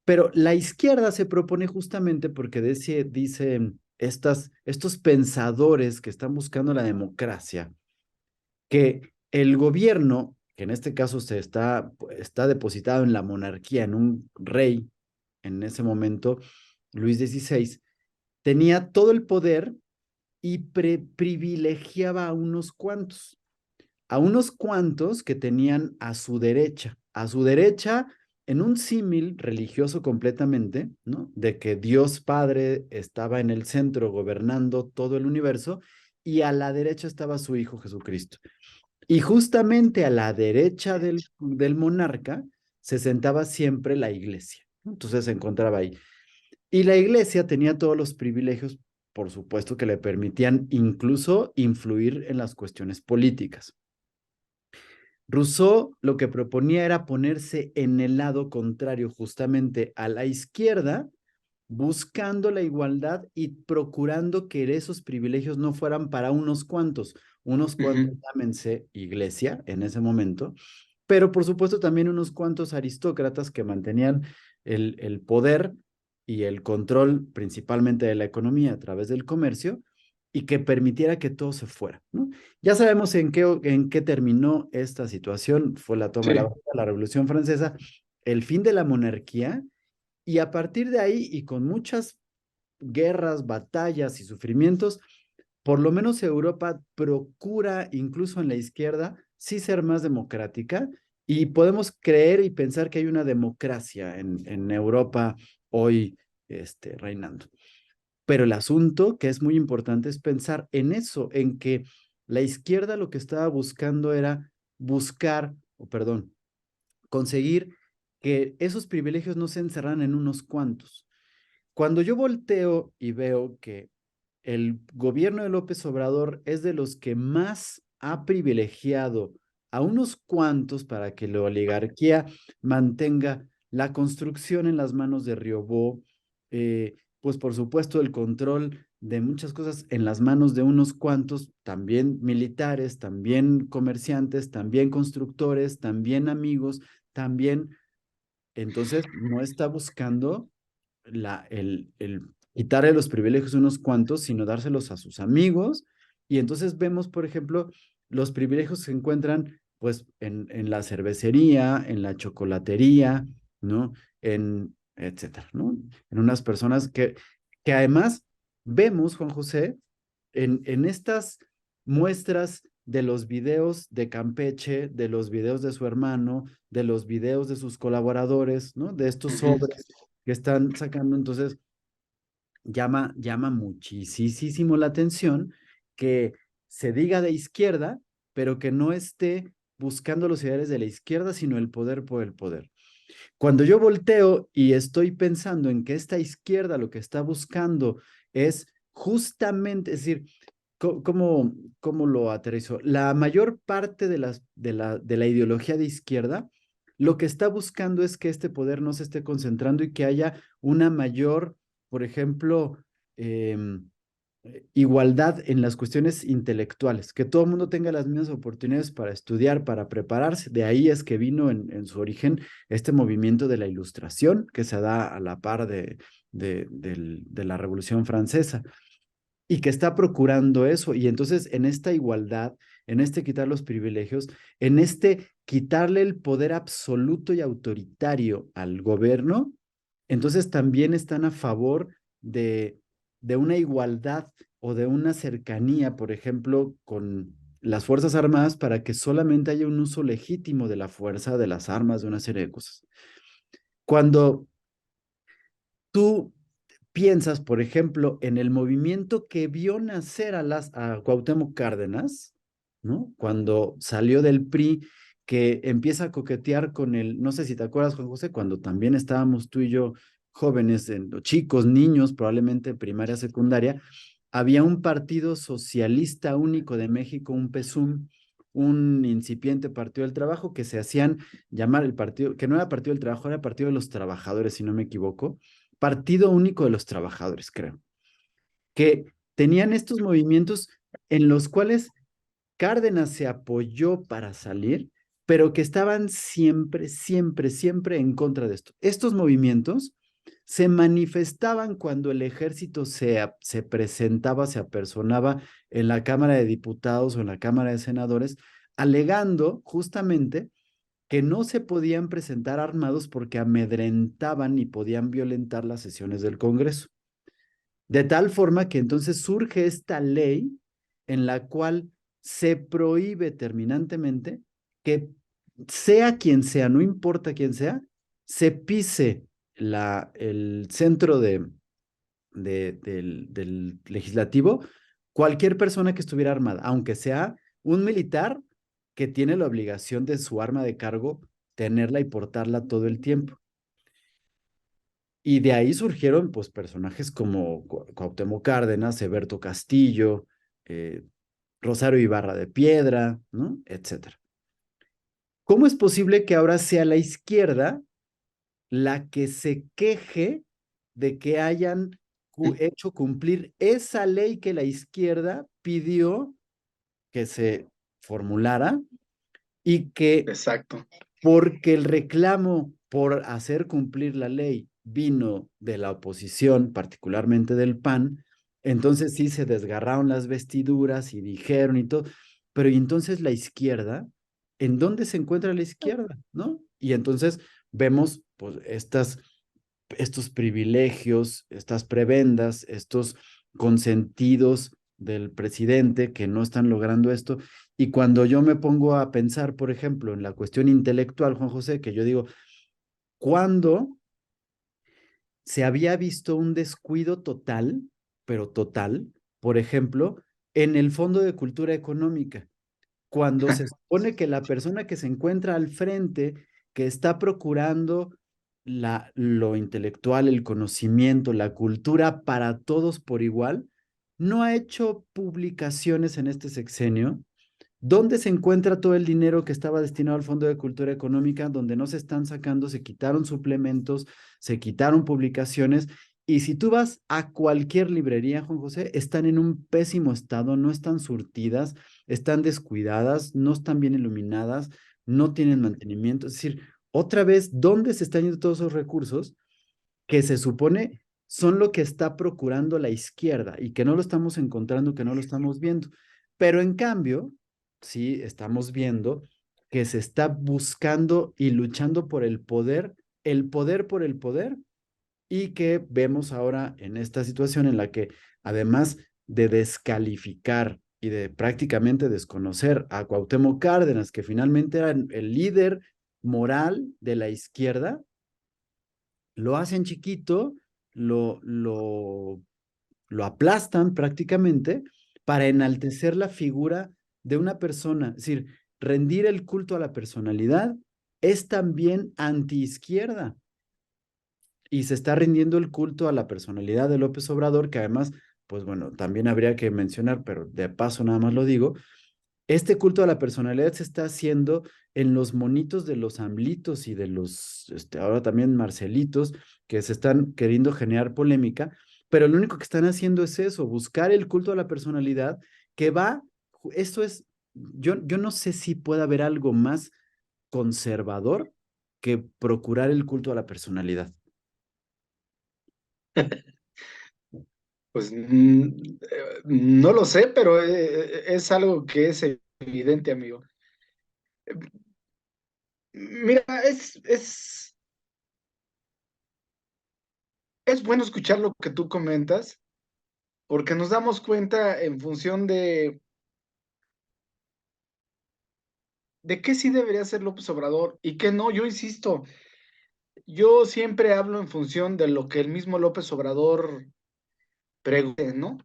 Pero la izquierda se propone justamente porque dicen estos pensadores que están buscando la democracia, que el gobierno, que en este caso está depositado en la monarquía, en un rey, en ese momento, Luis XVI, tenía todo el poder y privilegiaba a unos cuantos que tenían a su derecha en un símil religioso completamente, ¿no? De que Dios Padre estaba en el centro gobernando todo el universo y a la derecha estaba su Hijo Jesucristo. Y justamente a la derecha del monarca se sentaba siempre la iglesia, ¿no? Entonces se encontraba ahí. Y la iglesia tenía todos los privilegios, por supuesto, que le permitían incluso influir en las cuestiones políticas. Rousseau lo que proponía era ponerse en el lado contrario, justamente a la izquierda, buscando la igualdad y procurando que esos privilegios no fueran para unos cuantos, ujú. llámense iglesia en ese momento, pero por supuesto también unos cuantos aristócratas que mantenían el poder y el control principalmente de la economía a través del comercio y que permitiera que todo se fuera, ¿no? Ya sabemos en qué terminó esta situación, fue la toma de Sí. la Revolución Francesa, el fin de la monarquía y a partir de ahí y con muchas guerras, batallas y sufrimientos, por lo menos Europa procura, incluso en la izquierda, sí ser más democrática y podemos creer y pensar que hay una democracia en Europa hoy reinando. Pero el asunto que es muy importante es pensar en eso, en que la izquierda lo que estaba buscando era buscar, o perdón, conseguir que esos privilegios no se encerraran en unos cuantos. Cuando yo volteo y veo que el gobierno de López Obrador es de los que más ha privilegiado a unos cuantos para que la oligarquía mantenga la construcción en las manos de Riobó, pues por supuesto el control de muchas cosas en las manos de unos cuantos, también militares, también comerciantes, también constructores, también amigos, también, entonces no está buscando el quitarle los privilegios a unos cuantos, sino dárselos a sus amigos. Y entonces vemos, por ejemplo, los privilegios se encuentran pues en la cervecería, en la chocolatería, ¿no? Etcétera, ¿no? En unas personas que además vemos, Juan José, en estas muestras de los videos de Campeche, de los videos de su hermano, de los videos de sus colaboradores, ¿no? De estos Ujú. sobres que están sacando. Entonces, llama muchísimo la atención que se diga de izquierda, pero que no esté buscando los ideales de la izquierda, sino el poder por el poder. Cuando yo volteo y estoy pensando en que esta izquierda lo que está buscando es justamente, es decir, ¿cómo lo aterrizo? La mayor parte de la ideología de izquierda lo que está buscando es que este poder no se esté concentrando y que haya una mayor, por ejemplo, igualdad en las cuestiones intelectuales, que todo el mundo tenga las mismas oportunidades para estudiar, para prepararse. De ahí es que vino en su origen este movimiento de la Ilustración, que se da a la par de la Revolución Francesa y que está procurando eso. Y entonces en esta igualdad, en este quitar los privilegios, en este quitarle el poder absoluto y autoritario al gobierno, entonces también están a favor de una igualdad o de una cercanía, por ejemplo, con las Fuerzas Armadas para que solamente haya un uso legítimo de la fuerza, de las armas, de una serie de cosas. Cuando tú piensas, por ejemplo, en el movimiento que vio nacer a Cuauhtémoc Cárdenas, ¿no? Cuando salió del PRI, que empieza a coquetear con el, no sé si te acuerdas, Juan José, cuando también estábamos tú y yo jóvenes, chicos, niños, probablemente primaria, secundaria, había un partido socialista único de México, un PESUM, un incipiente partido del trabajo que se hacían llamar el partido, que no era partido del trabajo, era partido de los trabajadores, si no me equivoco, Partido Único de los Trabajadores, creo, que tenían estos movimientos en los cuales Cárdenas se apoyó para salir, pero que estaban siempre, siempre, siempre en contra de esto. Estos movimientos se manifestaban cuando el ejército se presentaba, se apersonaba en la Cámara de Diputados o en la Cámara de Senadores, alegando justamente que no se podían presentar armados porque amedrentaban y podían violentar las sesiones del Congreso. De tal forma que entonces surge esta ley en la cual se prohíbe terminantemente que sea quien sea, no importa quién sea, se pise el centro del legislativo cualquier persona que estuviera armada, aunque sea un militar que tiene la obligación de su arma de cargo tenerla y portarla todo el tiempo. Y de ahí surgieron pues personajes como Cuauhtémoc Cárdenas, Eberto Castillo, eh, Rosario Ibarra de Piedra, ¿no? Etcétera. ¿Cómo es posible que ahora sea la izquierda la que se queje de que hayan hecho cumplir esa ley que la izquierda pidió que se formulara y que Exacto. porque el reclamo por hacer cumplir la ley vino de la oposición, particularmente del PAN, entonces sí se desgarraron las vestiduras y dijeron y todo, pero y entonces la izquierda, ¿en dónde se encuentra la izquierda? ¿No? Y entonces vemos pues estos privilegios, estas prebendas, estos consentidos del presidente que no están logrando esto. Y cuando yo me pongo a pensar, por ejemplo, en la cuestión intelectual, Juan José, que yo digo, ¿cuándo se había visto un descuido total, pero total, por ejemplo, en el Fondo de Cultura Económica? Cuando se supone que la persona que se encuentra al frente, que está procurando lo intelectual, el conocimiento, la cultura para todos por igual, no ha hecho publicaciones en este sexenio. ¿Dónde se encuentra todo el dinero que estaba destinado al Fondo de Cultura Económica, donde no se están sacando, se quitaron suplementos, se quitaron publicaciones? Y si tú vas a cualquier librería, Juan José, están en un pésimo estado, no están surtidas, están descuidadas, no están bien iluminadas, no tienen mantenimiento. Es decir, otra vez, ¿dónde se están yendo todos esos recursos que se supone son lo que está procurando la izquierda y que no lo estamos encontrando, que no lo estamos viendo? Pero en cambio, sí estamos viendo que se está buscando y luchando por el poder por el poder, y que vemos ahora en esta situación en la que además de descalificar y de prácticamente desconocer a Cuauhtémoc Cárdenas, que finalmente era el líder moral de la izquierda, lo hacen chiquito, lo, lo, lo aplastan prácticamente para enaltecer la figura de una persona. Es decir, rendir el culto a la personalidad es también antiizquierda. Y se está rindiendo el culto a la personalidad de López Obrador, que además, pues bueno, también habría que mencionar, pero de paso nada más lo digo, este culto a la personalidad se está haciendo en los monitos de los AMLitos y de los, ahora también Marcelitos, que se están queriendo generar polémica, pero lo único que están haciendo es eso, buscar el culto a la personalidad que va, esto es, yo no sé si puede haber algo más conservador que procurar el culto a la personalidad. Pues no lo sé, pero es algo que es evidente, amigo. Mira, es bueno escuchar lo que tú comentas, porque nos damos cuenta en función de qué sí debería ser López Obrador y qué no. Yo insisto, yo siempre hablo en función de lo que el mismo López Obrador pregunte, ¿no?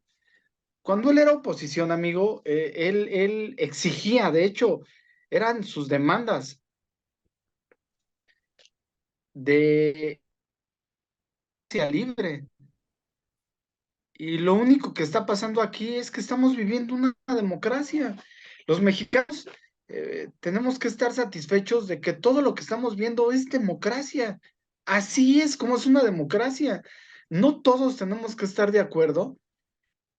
Cuando él era oposición, amigo, él exigía, de hecho, eran sus demandas de sea libre. Y lo único que está pasando aquí es que estamos viviendo una democracia. Los mexicanos tenemos que estar satisfechos de que todo lo que estamos viendo es democracia. Así es como es una democracia. No todos tenemos que estar de acuerdo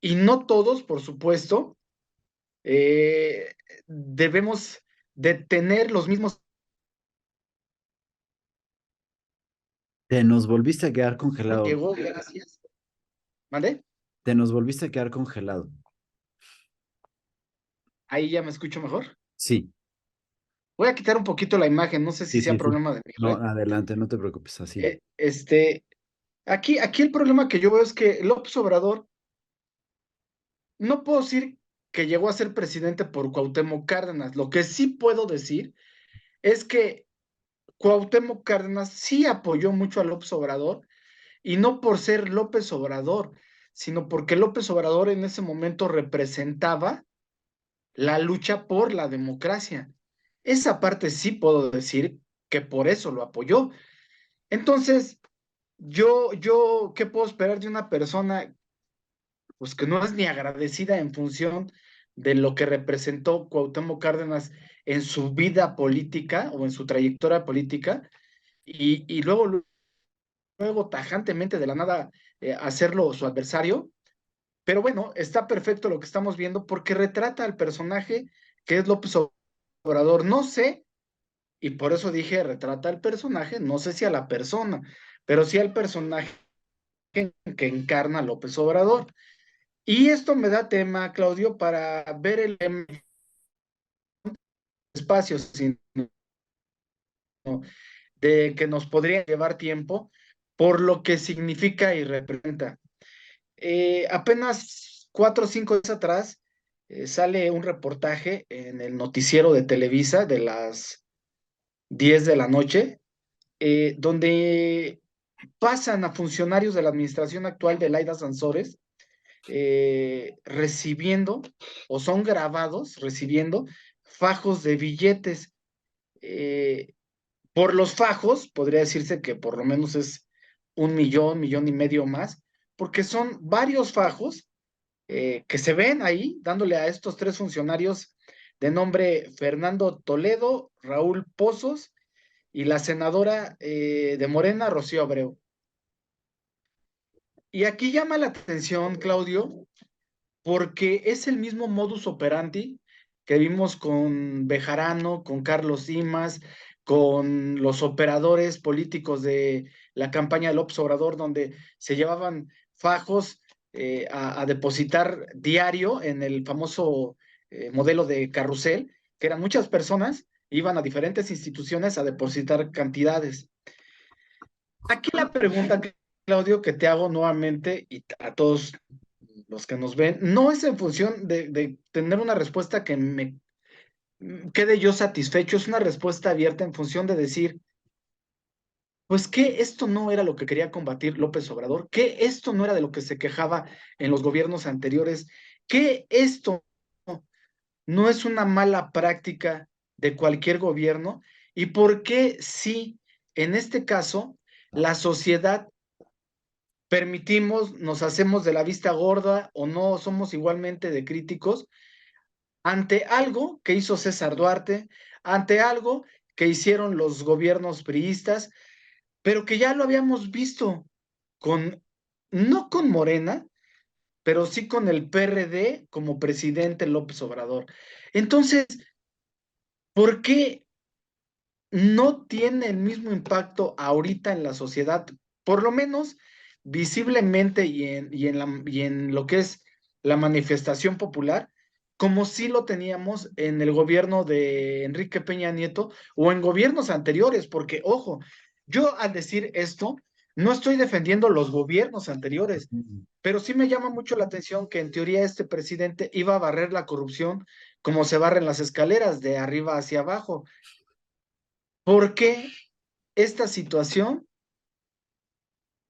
y no todos, por supuesto, eh, debemos de tener los mismos Te nos volviste a quedar que congelado. llegó, gracias. ¿Vale? Te nos volviste a quedar congelado. Ahí ya me escucho mejor. Sí, Voy a quitar un poquito la imagen, no sé si sí, sea sí, sí. problema de mí, No, ¿eh? adelante, no te preocupes, así. Este, aquí el problema que yo veo es que López Obrador, no puedo decir que llegó a ser presidente por Cuauhtémoc Cárdenas. Lo que sí puedo decir es que Cuauhtémoc Cárdenas sí apoyó mucho a López Obrador y no por ser López Obrador, sino porque López Obrador en ese momento representaba la lucha por la democracia. Esa parte sí puedo decir que por eso lo apoyó. Entonces, ¿qué puedo esperar de una persona pues que no es ni agradecida en función de lo que representó Cuauhtémoc Cárdenas en su vida política o en su trayectoria política, y luego tajantemente de la nada hacerlo su adversario? Pero bueno, está perfecto lo que estamos viendo porque retrata al personaje que es López Obrador. No sé, y por eso dije retrata al personaje, no sé si a la persona, pero sí al personaje que encarna López Obrador. Y esto me da tema, Claudio, para ver el espacio sino de que nos podría llevar tiempo por lo que significa y representa. Apenas 4 o 5 días atrás sale un reportaje en el noticiero de Televisa de las 10 de la noche, donde pasan a funcionarios de la administración actual de Laida Sansores recibiendo o son grabados recibiendo fajos de billetes. Eh, por los fajos, podría decirse que por lo menos es 1 millón, 1,5 millones más, porque son varios fajos que se ven ahí dándole a estos tres funcionarios de nombre Fernando Toledo, Raúl Pozos y la senadora de Morena, Rocío Abreu. Y aquí llama la atención, Claudio, porque es el mismo modus operandi que vimos con Bejarano, con Carlos Simas, con los operadores políticos de la campaña de López Obrador, donde se llevaban fajos a depositar diario en el famoso modelo de carrusel, que eran muchas personas, iban a diferentes instituciones a depositar cantidades. Aquí la pregunta, Claudio, que te hago nuevamente y a todos los que nos ven, no es en función de tener una respuesta que me quede yo satisfecho, es una respuesta abierta en función de decir, pues que esto no era lo que quería combatir López Obrador, que esto no era de lo que se quejaba en los gobiernos anteriores que esto no es una mala práctica de cualquier gobierno y por qué si en este caso la sociedad permitimos, nos hacemos de la vista gorda o no somos igualmente de críticos ante algo que hizo César Duarte, ante algo que hicieron los gobiernos priistas, pero que ya lo habíamos visto con, no con Morena, pero sí con el PRD como presidente López Obrador. Entonces, ¿por qué no tiene el mismo impacto ahorita en la sociedad, por lo menos visiblemente y en lo que es la manifestación popular, como sí lo teníamos en el gobierno de Enrique Peña Nieto o en gobiernos anteriores? Porque, ojo, yo al decir esto, no estoy defendiendo los gobiernos anteriores, pero sí me llama mucho la atención que en teoría este presidente iba a barrer la corrupción como se barren las escaleras, de arriba hacia abajo. ¿Por qué esta situación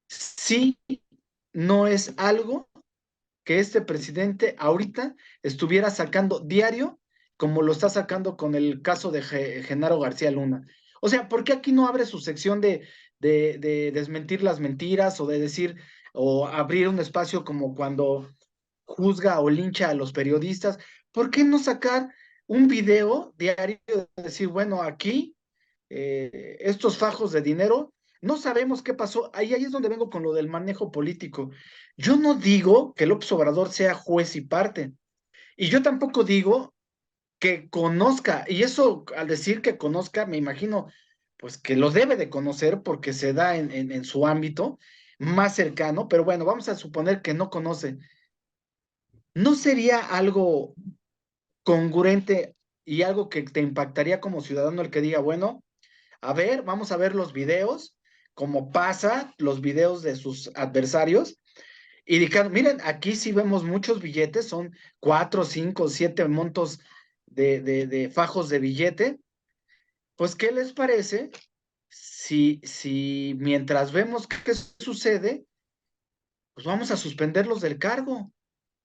sí no es algo que este presidente ahorita estuviera sacando diario como lo está sacando con el caso de Genaro García Luna? O sea, ¿por qué aquí no abre su sección de desmentir las mentiras o de decir o abrir un espacio como cuando juzga o lincha a los periodistas? ¿Por qué no sacar un video diario de decir, bueno, aquí estos fajos de dinero, no sabemos qué pasó? Ahí es donde vengo con lo del manejo político. Yo no digo que López Obrador sea juez y parte, y yo tampoco digo que conozca, y eso al decir que conozca, me imagino pues que lo debe de conocer porque se da en su ámbito más cercano, pero bueno, vamos a suponer que no conoce. ¿No sería algo congruente y algo que te impactaría como ciudadano el que diga, bueno, a ver, vamos a ver los videos, como pasa los videos de sus adversarios, y dijeron, miren, aquí sí vemos muchos billetes, son 4, 5, 7 montos de fajos de billete? Pues, ¿qué les parece si mientras vemos qué sucede, pues vamos a suspenderlos del cargo?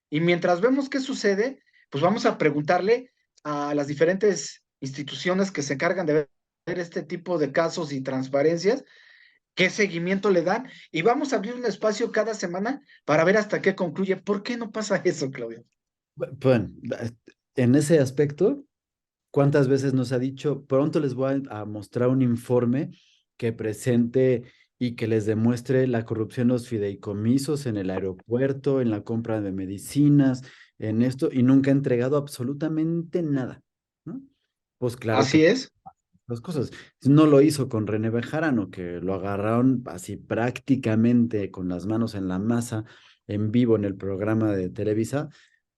Y mientras vemos qué sucede, pues vamos a preguntarle a las diferentes instituciones que se encargan de ver este tipo de casos y transparencias, qué seguimiento le dan, y vamos a abrir un espacio cada semana para ver hasta qué concluye. ¿Por qué no pasa eso, Claudio? Bueno, en ese aspecto, ¿cuántas veces nos ha dicho, pronto les voy a mostrar un informe que presente y que les demuestre la corrupción en los fideicomisos, en el aeropuerto, en la compra de medicinas, en esto, y nunca ha entregado absolutamente nada, ¿no? Pues claro que Así es. las cosas. No lo hizo con René Bejarano, que lo agarraron así prácticamente con las manos en la masa en vivo en el programa de Televisa,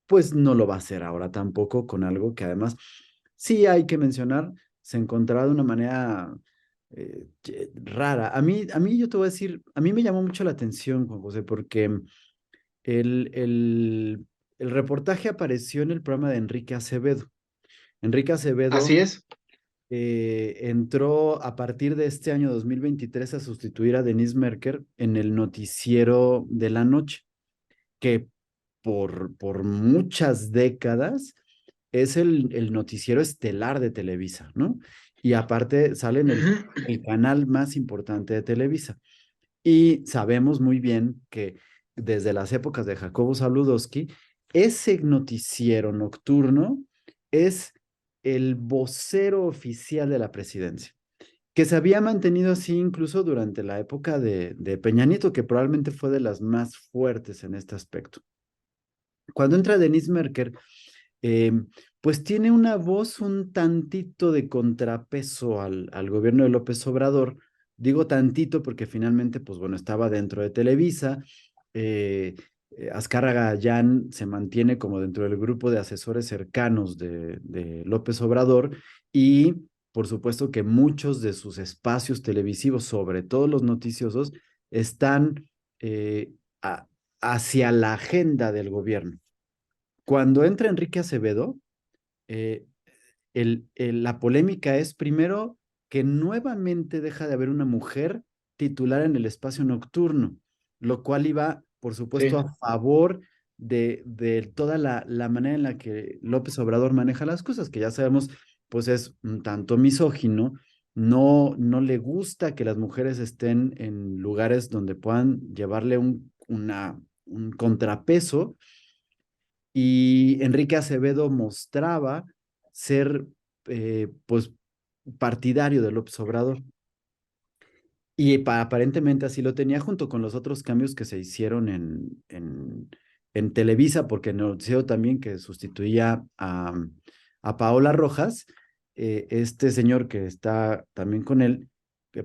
pues no lo va a hacer ahora tampoco con algo que además sí hay que mencionar, se encontraba de una manera rara. A mí yo te voy a decir, a mí me llamó mucho la atención, Juan José, porque el, el, el reportaje apareció en el programa de Enrique Acevedo. Enrique Así Acevedo es. entró a partir de este año 2023 a sustituir a Denise Merker en el noticiero de la noche, que por muchas décadas es el noticiero estelar de Televisa, ¿no? Y aparte sale en Ujú. el canal más importante de Televisa. Y sabemos muy bien que desde las épocas de Jacobo Zabludowski, ese noticiero nocturno es el vocero oficial de la presidencia, que se había mantenido así incluso durante la época de Peña Nieto, que probablemente fue de las más fuertes en este aspecto. Cuando entra Denise Merker, eh, pues tiene una voz un tantito de contrapeso al gobierno de López Obrador. Digo tantito porque finalmente, pues bueno, estaba dentro de Televisa. eh, Azcárraga Gallán se mantiene como dentro del grupo de asesores cercanos de López Obrador y por supuesto que muchos de sus espacios televisivos, sobre todo los noticiosos, están a- hacia la agenda del gobierno. Cuando entra Enrique Acevedo, eh, la polémica es primero que nuevamente deja de haber una mujer titular en el espacio nocturno, lo cual iba, por supuesto, Sí. a favor de toda la manera en la que López Obrador maneja las cosas, que ya sabemos, pues es un tanto misógino, no le gusta que las mujeres estén en lugares donde puedan llevarle un contrapeso, y Enrique Acevedo mostraba ser, pues, partidario de López Obrador. Y aparentemente así lo tenía junto con los otros cambios que se hicieron en Televisa, porque anunció también que sustituía a Paola Rojas, este señor que está también con él,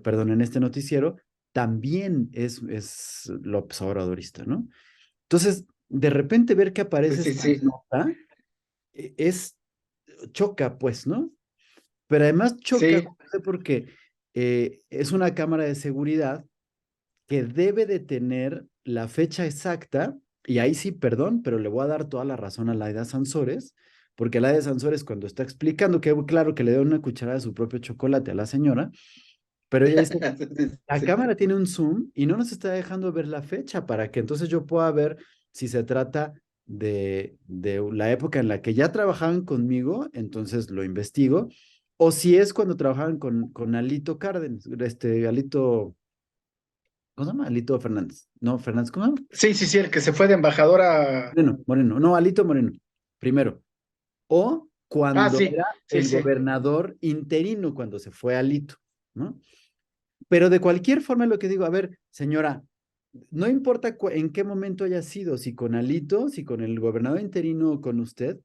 perdón, en este noticiero, también es López Obradorista, ¿no? Entonces, de repente ver que aparece Sí, esta sí, nota, es, choca, pues, ¿no? Pero además choca, sí, José, porque es una cámara de seguridad que debe de tener la fecha exacta, y ahí sí, perdón, pero le voy a dar toda la razón a Laida Sansores, porque Laida Sansores cuando está explicando, que claro que le dio una cucharada de su propio chocolate a la señora, pero ella dice, la sí, cámara tiene un zoom y no nos está dejando ver la fecha para que entonces yo pueda ver si se trata de la época en la que ya trabajaban conmigo, entonces lo investigo, o si es cuando trabajaban con Alito Cárdenas, Alito, ¿cómo se llama? Alito Fernández. No, Fernández, ¿cómo se llama? sí, sí, sí, el que se fue de embajador a... Moreno, Moreno. No, Alito Moreno. Primero. O Ah, cuando sí, era sí, el sí, gobernador interino, cuando se fue Alito, ¿no? Pero de cualquier forma lo que digo, a ver, señora, no importa en qué momento haya sido, si con Alito, si con el gobernador interino o con usted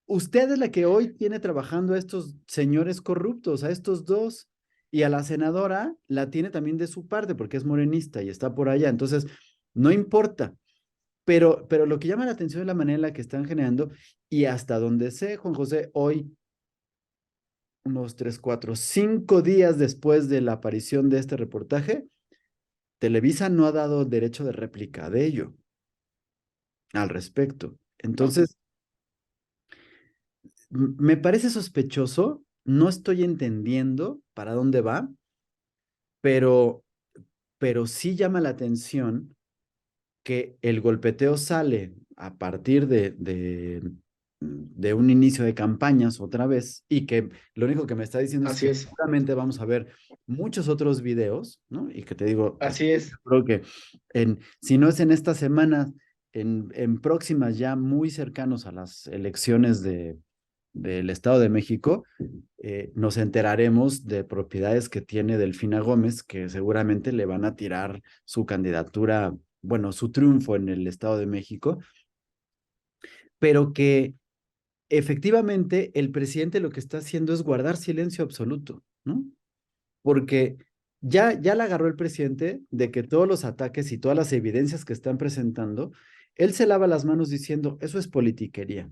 es la que hoy tiene trabajando a estos señores corruptos, a estos dos, y a la senadora la tiene también de su parte porque es morenista y está por allá. Entonces, no importa. Pero lo que llama la atención es la manera en la que están generando, y hasta donde sé, Juan José, hoy, unos 3, 4, 5 días después de la aparición de este reportaje, Televisa no ha dado derecho de réplica de ello al respecto. ¿no? Entonces, me parece sospechoso, no estoy entendiendo para dónde va, pero, pero sí llama la atención que el golpeteo sale a partir de un inicio de campañas otra vez, y que lo único que me está diciendo es Así que es, seguramente vamos a ver muchos otros videos, ¿no? Y que te digo, así es, creo que si no es en esta semana, en próximas ya muy cercanos a las elecciones del Estado de México, nos enteraremos de propiedades que tiene Delfina Gómez, que seguramente le van a tirar su candidatura, bueno, su triunfo en el Estado de México, pero que efectivamente el presidente lo que está haciendo es guardar silencio absoluto, ¿no? Porque ya la agarró el presidente de que todos los ataques y todas las evidencias que están presentando, él se lava las manos diciendo, eso es politiquería,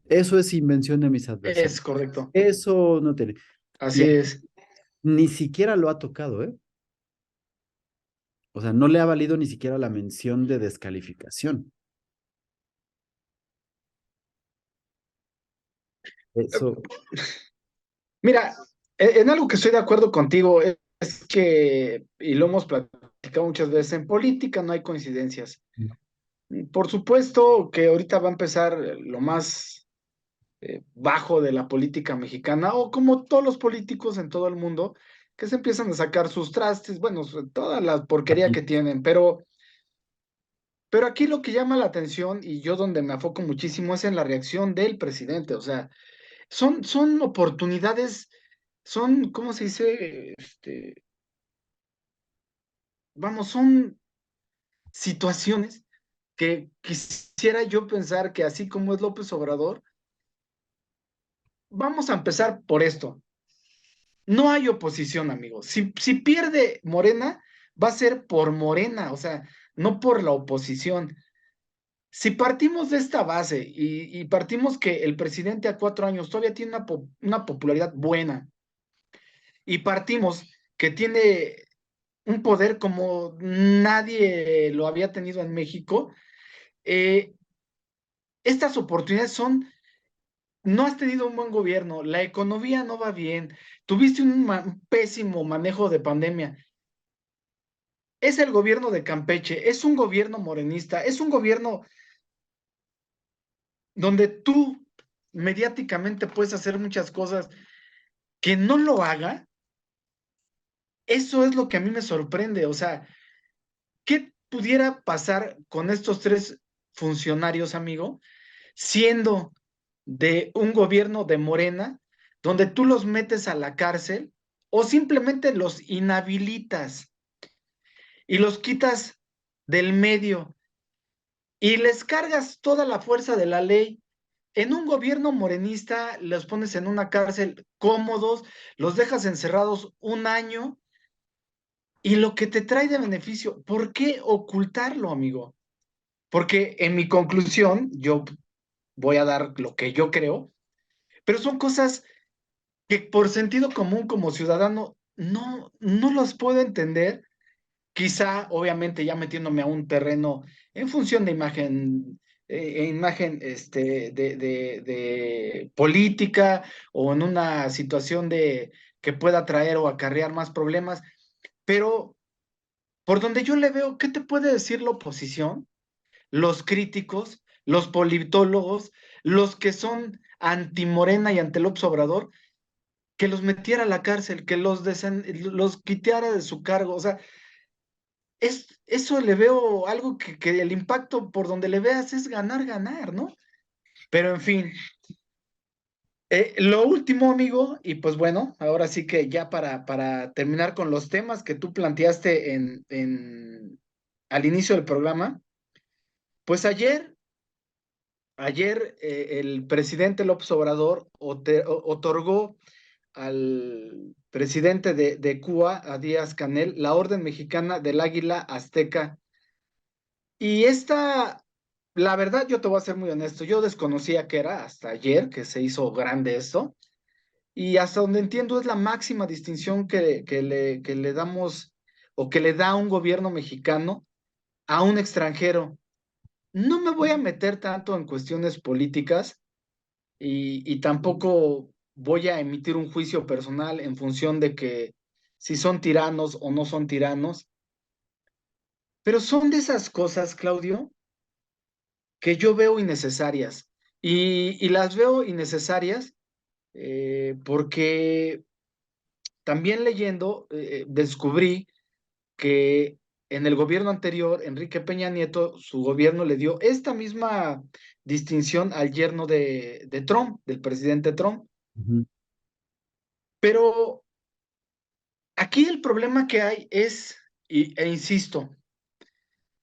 eso es invención de mis adversarios, es correcto, eso no tiene. Y así es. ni siquiera lo ha tocado, ¿eh? O sea, no le ha valido ni siquiera la mención de descalificación. Eso, Mira, en algo que estoy de acuerdo contigo es que, y lo hemos platicado muchas veces, en política no hay coincidencias. Por supuesto que ahorita va a empezar lo más bajo de la política mexicana, o como todos los políticos en todo el mundo, que se empiezan a sacar sus trastes, bueno, toda la porquería que tienen, pero aquí lo que llama la atención y yo donde me afoco muchísimo es en la reacción del presidente, o sea, son oportunidades, son, ¿cómo se dice? Vamos, son situaciones que quisiera yo pensar que así como es López Obrador, vamos a empezar por esto. No hay oposición, amigos. Si pierde Morena, va a ser por Morena, o sea, no por la oposición. Si partimos de esta base y partimos que el presidente a 4 años todavía tiene una popularidad buena y partimos que tiene un poder como nadie lo había tenido en México, eh, estas oportunidades son, no has tenido un buen gobierno, la economía no va bien, tuviste un pésimo manejo de pandemia. Es el gobierno de Campeche, es un gobierno morenista, es un gobierno donde tú mediáticamente puedes hacer muchas cosas, que no lo haga, eso es lo que a mí me sorprende. O sea, ¿qué pudiera pasar con estos tres funcionarios, amigo, siendo de un gobierno de Morena, donde tú los metes a la cárcel o simplemente los inhabilitas y los quitas del medio y les cargas toda la fuerza de la ley? En un gobierno morenista los pones en una cárcel cómodos, los dejas encerrados un año y lo que te trae de beneficio, ¿por qué ocultarlo, amigo? Porque en mi conclusión, yo voy a dar lo que yo creo, pero son cosas que por sentido común como ciudadano no los puedo entender. Quizá, obviamente, ya metiéndome a un terreno en función de imagen de política o en una situación de que pueda traer o acarrear más problemas, pero por donde yo le veo, ¿qué te puede decir la oposición? Los críticos, los politólogos, los que son anti Morena y ante López Obrador, que los metiera a la cárcel, que los quitara de su cargo. O sea, eso le veo algo que el impacto por donde le veas es ganar, ganar, ¿no? Pero en fin, lo último, amigo, y pues bueno, ahora sí que ya para terminar con los temas que tú planteaste al inicio del programa, pues ayer el presidente López Obrador otorgó al presidente de Cuba, a Díaz Canel, la Orden Mexicana del Águila Azteca. Y esta, la verdad, yo te voy a ser muy honesto, yo desconocía que era hasta ayer que se hizo grande esto, y hasta donde entiendo es la máxima distinción que le damos o que le da un gobierno mexicano a un extranjero. No me voy a meter tanto en cuestiones políticas y tampoco voy a emitir un juicio personal en función de que si son tiranos o no son tiranos, pero son de esas cosas, Claudio, que yo veo innecesarias. Y las veo innecesarias porque también leyendo descubrí que en el gobierno anterior, Enrique Peña Nieto, su gobierno le dio esta misma distinción al yerno de Trump, del presidente Trump. Ujú. Pero aquí el problema que hay es, e insisto,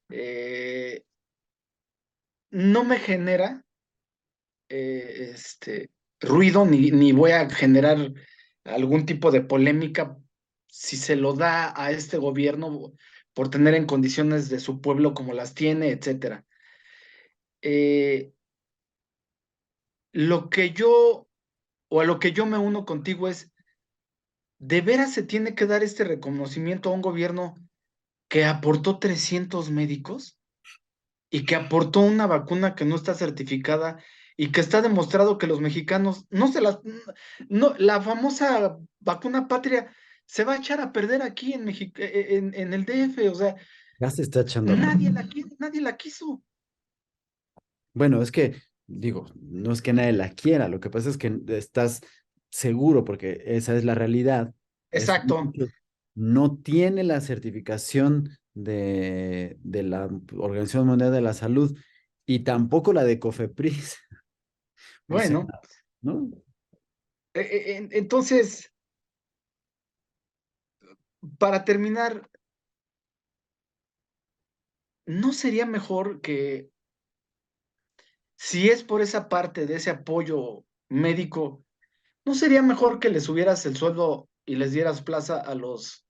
eh, no me genera ruido ni voy a generar algún tipo de polémica si se lo da a este gobierno por tener en condiciones de su pueblo como las tiene, etcétera. Eh, lo que yo, o a lo que yo me uno contigo es, ¿de veras se tiene que dar este reconocimiento a un gobierno que aportó 300 médicos y que aportó una vacuna que no está certificada y que está demostrado que los mexicanos no se las, no, la famosa vacuna patria se va a echar a perder aquí en México, en el DF? O sea, Ya se está echando a perder. nadie la quiere, nadie la quiso. Bueno, es que, digo, no es que nadie la quiera, lo que pasa es que estás seguro, porque esa es la realidad. Es Exacto. mucho, no tiene la certificación de la Organización Mundial de la Salud y tampoco la de COFEPRIS. O sea, Bueno, ¿no? entonces, para terminar, ¿no sería mejor que si es por esa parte de ese apoyo médico, no sería mejor que les subieras el sueldo y les dieras plaza a los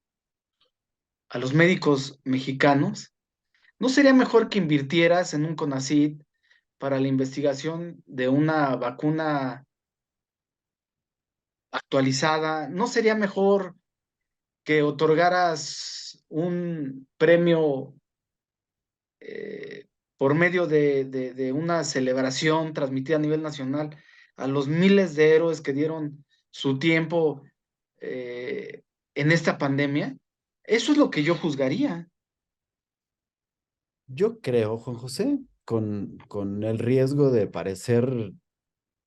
médicos mexicanos? ¿No sería mejor que invirtieras en un CONACYT para la investigación de una vacuna actualizada? ¿No sería mejor que otorgaras un premio por medio de una celebración transmitida a nivel nacional a los miles de héroes que dieron su tiempo eh, en esta pandemia? Eso es lo que yo juzgaría. Yo creo, Juan José. con el riesgo de parecer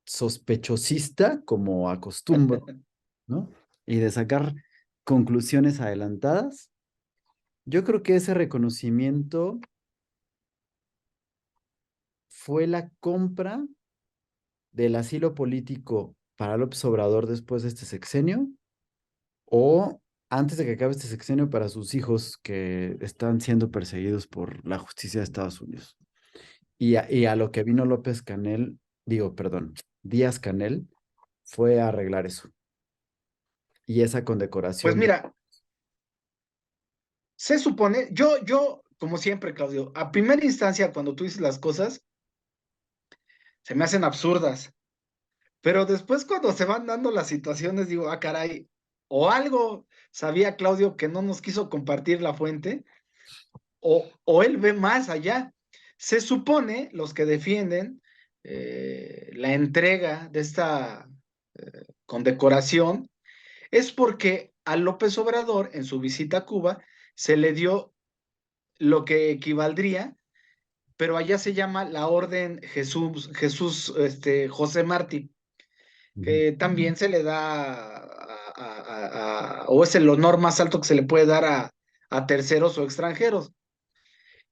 sospechosista, como acostumbro, ¿no? Y de sacar conclusiones adelantadas. Yo creo que ese reconocimiento fue la compra del asilo político para López Obrador después de este sexenio o antes de que acabe este sexenio para sus hijos que están siendo perseguidos por la justicia de Estados Unidos. Y a lo que vino López Canel, digo, perdón, Díaz Canel, fue a arreglar eso. Y esa Pues condecoración de... mira, se supone, como siempre, Claudio, a primera instancia, cuando tú dices las cosas, se me hacen absurdas, pero después cuando se van dando las situaciones, digo, ah, caray, o algo sabía Claudio que no nos quiso compartir la fuente, o él ve más allá. Se supone, los que defienden la entrega de esta condecoración, es porque a López Obrador, en su visita a Cuba, se le dio lo que equivaldría, pero allá se llama la Orden Jesús, José Martí, Ujú. que también se le da o es el honor más alto que se le puede dar a terceros o extranjeros.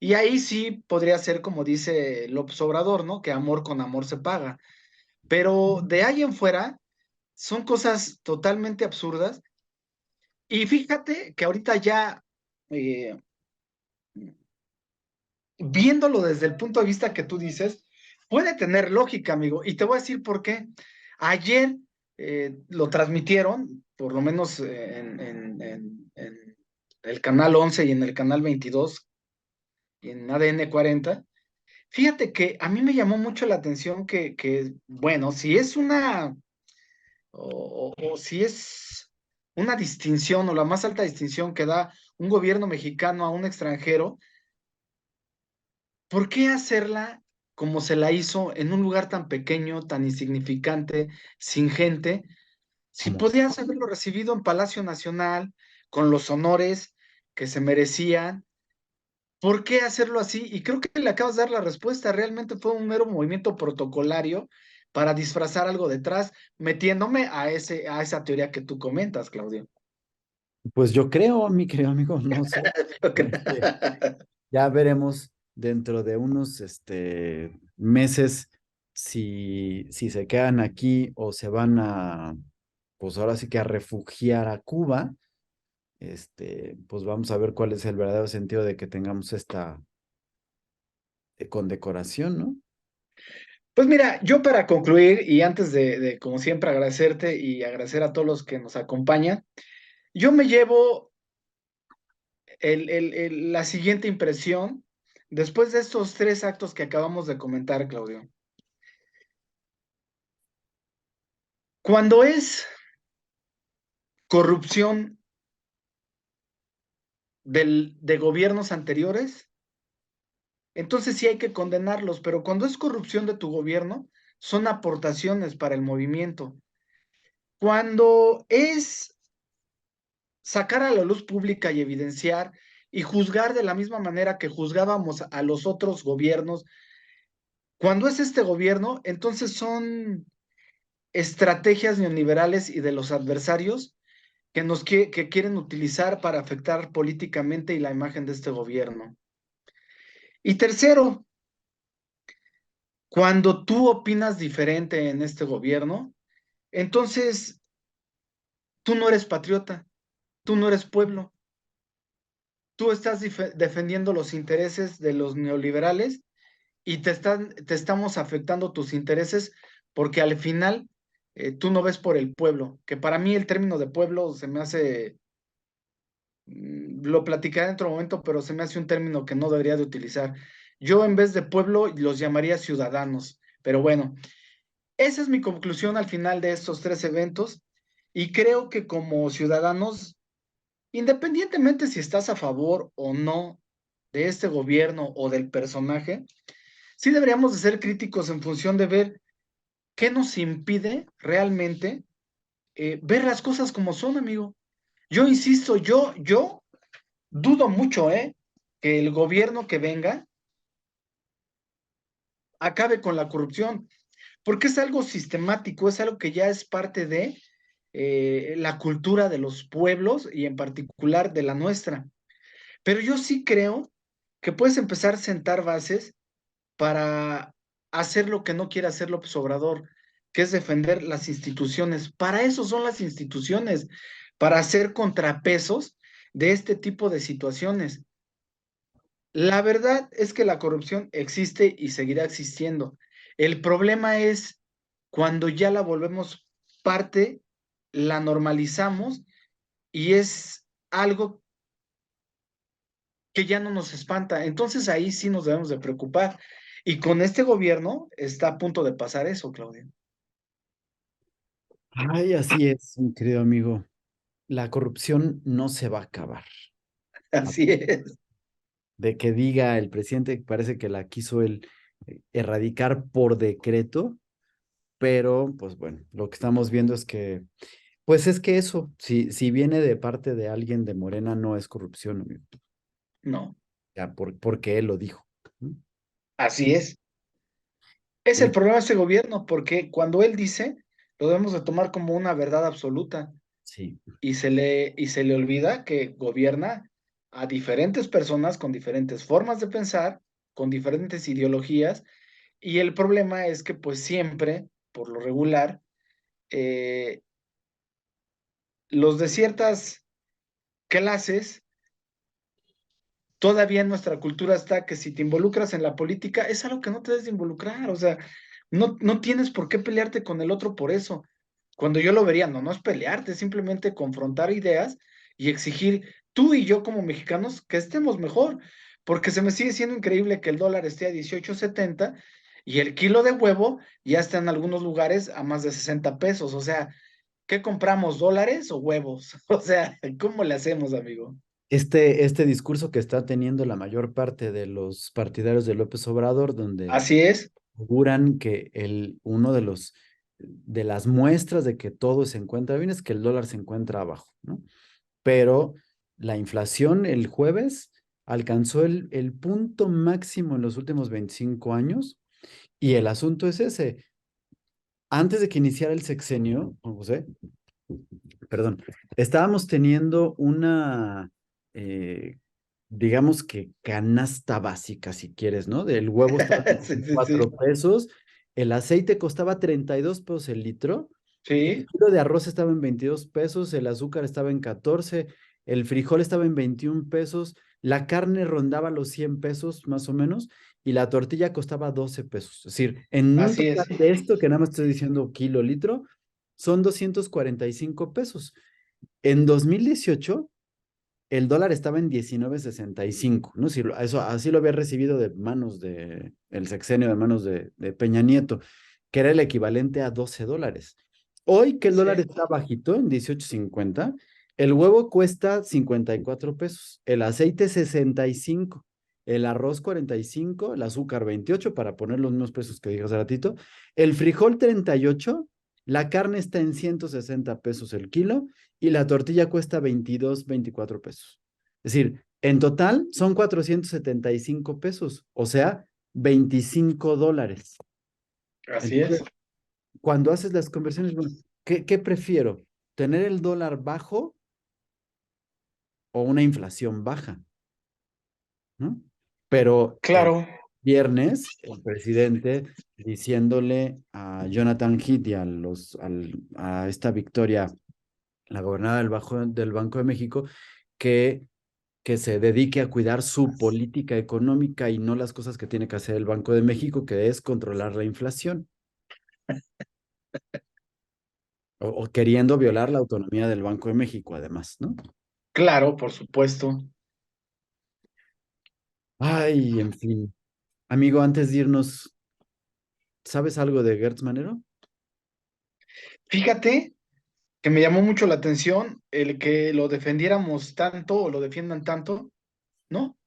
Y ahí sí podría ser como dice López Obrador, ¿no? Que amor con amor se paga. Pero de ahí en fuera son cosas totalmente absurdas. Y fíjate que ahorita ya, eh, viéndolo desde el punto de vista que tú dices, puede tener lógica, amigo. Y te voy a decir por qué. Ayer lo transmitieron, por lo menos en el canal 11 y en el canal 22 y en ADN 40. Fíjate que a mí me llamó mucho la atención bueno, si es o si es una distinción o la más alta distinción que da un gobierno mexicano a un extranjero, ¿por qué hacerla como se la hizo en un lugar tan pequeño, tan insignificante, sin gente? Si Como, podías haberlo recibido en Palacio Nacional, con los honores que se merecían. ¿Por qué hacerlo así? Y creo que le acabas de dar la respuesta. Realmente fue un mero movimiento protocolario para disfrazar algo detrás, metiéndome a esa teoría que tú comentas, Claudio. pues yo creo, mi querido amigo, no sé. Este, ya veremos dentro de unos meses si se quedan aquí o se van a, pues ahora sí que a refugiar a Cuba. Pues vamos a ver cuál es el verdadero sentido de que tengamos esta condecoración, ¿no? Pues mira, yo para concluir y antes como siempre, agradecerte y agradecer a todos los que nos acompañan, yo me llevo la siguiente impresión después de estos tres actos que acabamos de comentar, Claudio. Cuando es corrupción de gobiernos anteriores, entonces sí hay que condenarlos, pero cuando es corrupción de tu gobierno, son aportaciones para el movimiento. Cuando es sacar a la luz pública y evidenciar y juzgar de la misma manera que juzgábamos a los otros gobiernos, cuando es este gobierno, entonces son estrategias neoliberales y de los adversarios que quieren utilizar para afectar políticamente y la imagen de este gobierno. Y tercero, cuando tú opinas diferente en este gobierno, entonces tú no eres patriota, tú no eres pueblo, tú estás defendiendo los intereses de los neoliberales y te estamos afectando tus intereses porque al final tú no ves por el pueblo, que para mí el término de pueblo se me hace, lo platicaré en otro momento, pero se me hace un término que no debería de utilizar. Yo en vez de pueblo los llamaría ciudadanos, pero bueno, esa es mi conclusión al final de estos tres eventos y creo que como ciudadanos, independientemente si estás a favor o no de este gobierno o del personaje, sí deberíamos de ser críticos en función de ver qué nos impide realmente ver las cosas como son, amigo. Yo insisto, yo dudo mucho, que el gobierno que venga acabe con la corrupción, porque es algo sistemático, es algo que ya es parte de la cultura de los pueblos y en particular de la nuestra. Pero yo sí creo que puedes empezar a sentar bases para hacer lo que no quiere hacer López Obrador, que es defender las instituciones. Para eso son las instituciones, para hacer contrapesos de este tipo de situaciones. La verdad es que la corrupción existe y seguirá existiendo. El problema es cuando ya la volvemos parte, la normalizamos y es algo que ya no nos espanta. Entonces ahí sí nos debemos de preocupar. Y con este gobierno está a punto de pasar eso, Claudia. Ay, así es, mi querido amigo. La corrupción no se va a acabar. Así es. De que diga el presidente, parece que la quiso él erradicar por decreto, pero pues bueno, lo que estamos viendo es que, pues es que eso, si viene de parte de alguien de Morena, no es corrupción, amigo. No, Ya, porque él lo dijo. ¿No? así es. Es el Eh, problema de este gobierno, porque cuando él dice, lo debemos de tomar como una verdad absoluta sí, y se le olvida que gobierna a diferentes personas con diferentes formas de pensar, con diferentes ideologías, y el problema es que pues siempre, por lo regular, eh, los de ciertas clases, todavía en nuestra cultura está que si te involucras en la política es algo que no te debes de involucrar, o sea, no tienes por qué pelearte con el otro por eso. Cuando yo lo vería, no es pelearte, es simplemente confrontar ideas y exigir tú y yo como mexicanos que estemos mejor, porque se me sigue siendo increíble que el dólar esté a 18.70 y el kilo de huevo ya está en algunos lugares a más de 60 pesos, o sea, ¿qué compramos, dólares o huevos? O sea, ¿cómo le hacemos, amigo? este discurso que está teniendo la mayor parte de los partidarios de López Obrador, donde Así es, auguran que uno de las muestras de que todo se encuentra bien es que el dólar se encuentra abajo, ¿no? Pero la inflación el jueves alcanzó el punto máximo en los últimos 25 años y el asunto es ese. Antes de que iniciara el sexenio, Juan José, perdón, estábamos teniendo una, eh, digamos que canasta básica, si quieres, ¿no? Del huevo estaba sí, en sí, sí. 4 pesos, el aceite costaba 32 pesos el litro, el Sí, kilo de arroz estaba en 22 pesos, el azúcar estaba en 14, el frijol estaba en 21 pesos, la carne rondaba los 100 pesos más o menos, y la tortilla costaba 12 pesos. Es decir, en un así total es. de esto, que nada más estoy diciendo kilo, litro, son 245 pesos. En 2018 el dólar estaba en 19.65, ¿no? Si eso, así lo había recibido de manos de, el sexenio de manos de Peña Nieto, que era el equivalente a $12. Hoy que el dólar Sí, está bajito, en 18.50, el huevo cuesta 54 pesos, el aceite 65, el arroz 45, el azúcar 28, para poner los mismos precios que dije hace ratito, el frijol 38, la carne está en 160 pesos el kilo y la tortilla cuesta 22, 24 pesos. Es decir, en total son 475 pesos, o sea, $25. así es. Entonces, cuando haces las conversiones, bueno, ¿qué prefiero? ¿Tener el dólar bajo o una inflación baja? ¿No? Pero el Claro, viernes, el presidente diciéndole a Jonathan Heath y a esta Victoria, la gobernadora del Banco de México, que se dedique a cuidar su política económica y no las cosas que tiene que hacer el Banco de México, que es controlar la inflación, o queriendo violar la autonomía del Banco de México, además, ¿no? claro, por supuesto. Ay, en fin. Amigo, antes de irnos, ¿sabes algo de Gertz Manero? Fíjate que me llamó mucho la atención el que lo defendiéramos tanto o lo defiendan tanto, ¿no?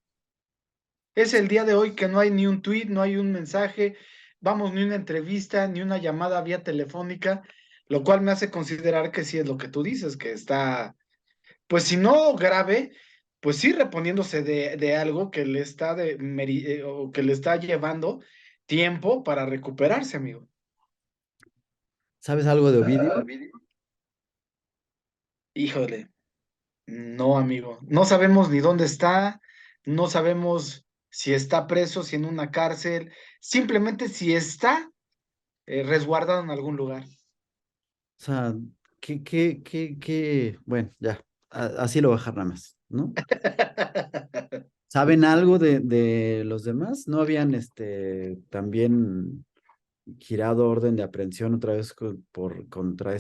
Es el día de hoy que no hay ni un tweet, no hay un mensaje, vamos, ni una entrevista, ni una llamada vía telefónica, lo cual me hace considerar que sí es lo que tú dices, que está, pues si no grave, pues sí reponiéndose de algo que le está o que le está llevando tiempo para recuperarse, amigo. ¿Sabes algo de Ovidio? Híjole, no, amigo. No sabemos ni dónde está, no sabemos si está preso, si en una cárcel, simplemente si está resguardado en algún lugar. O sea, bueno, ya, así lo voy a dejar nada más, ¿no? ¿Saben algo de los demás? ¿No habían también girado orden de aprehensión otra vez contra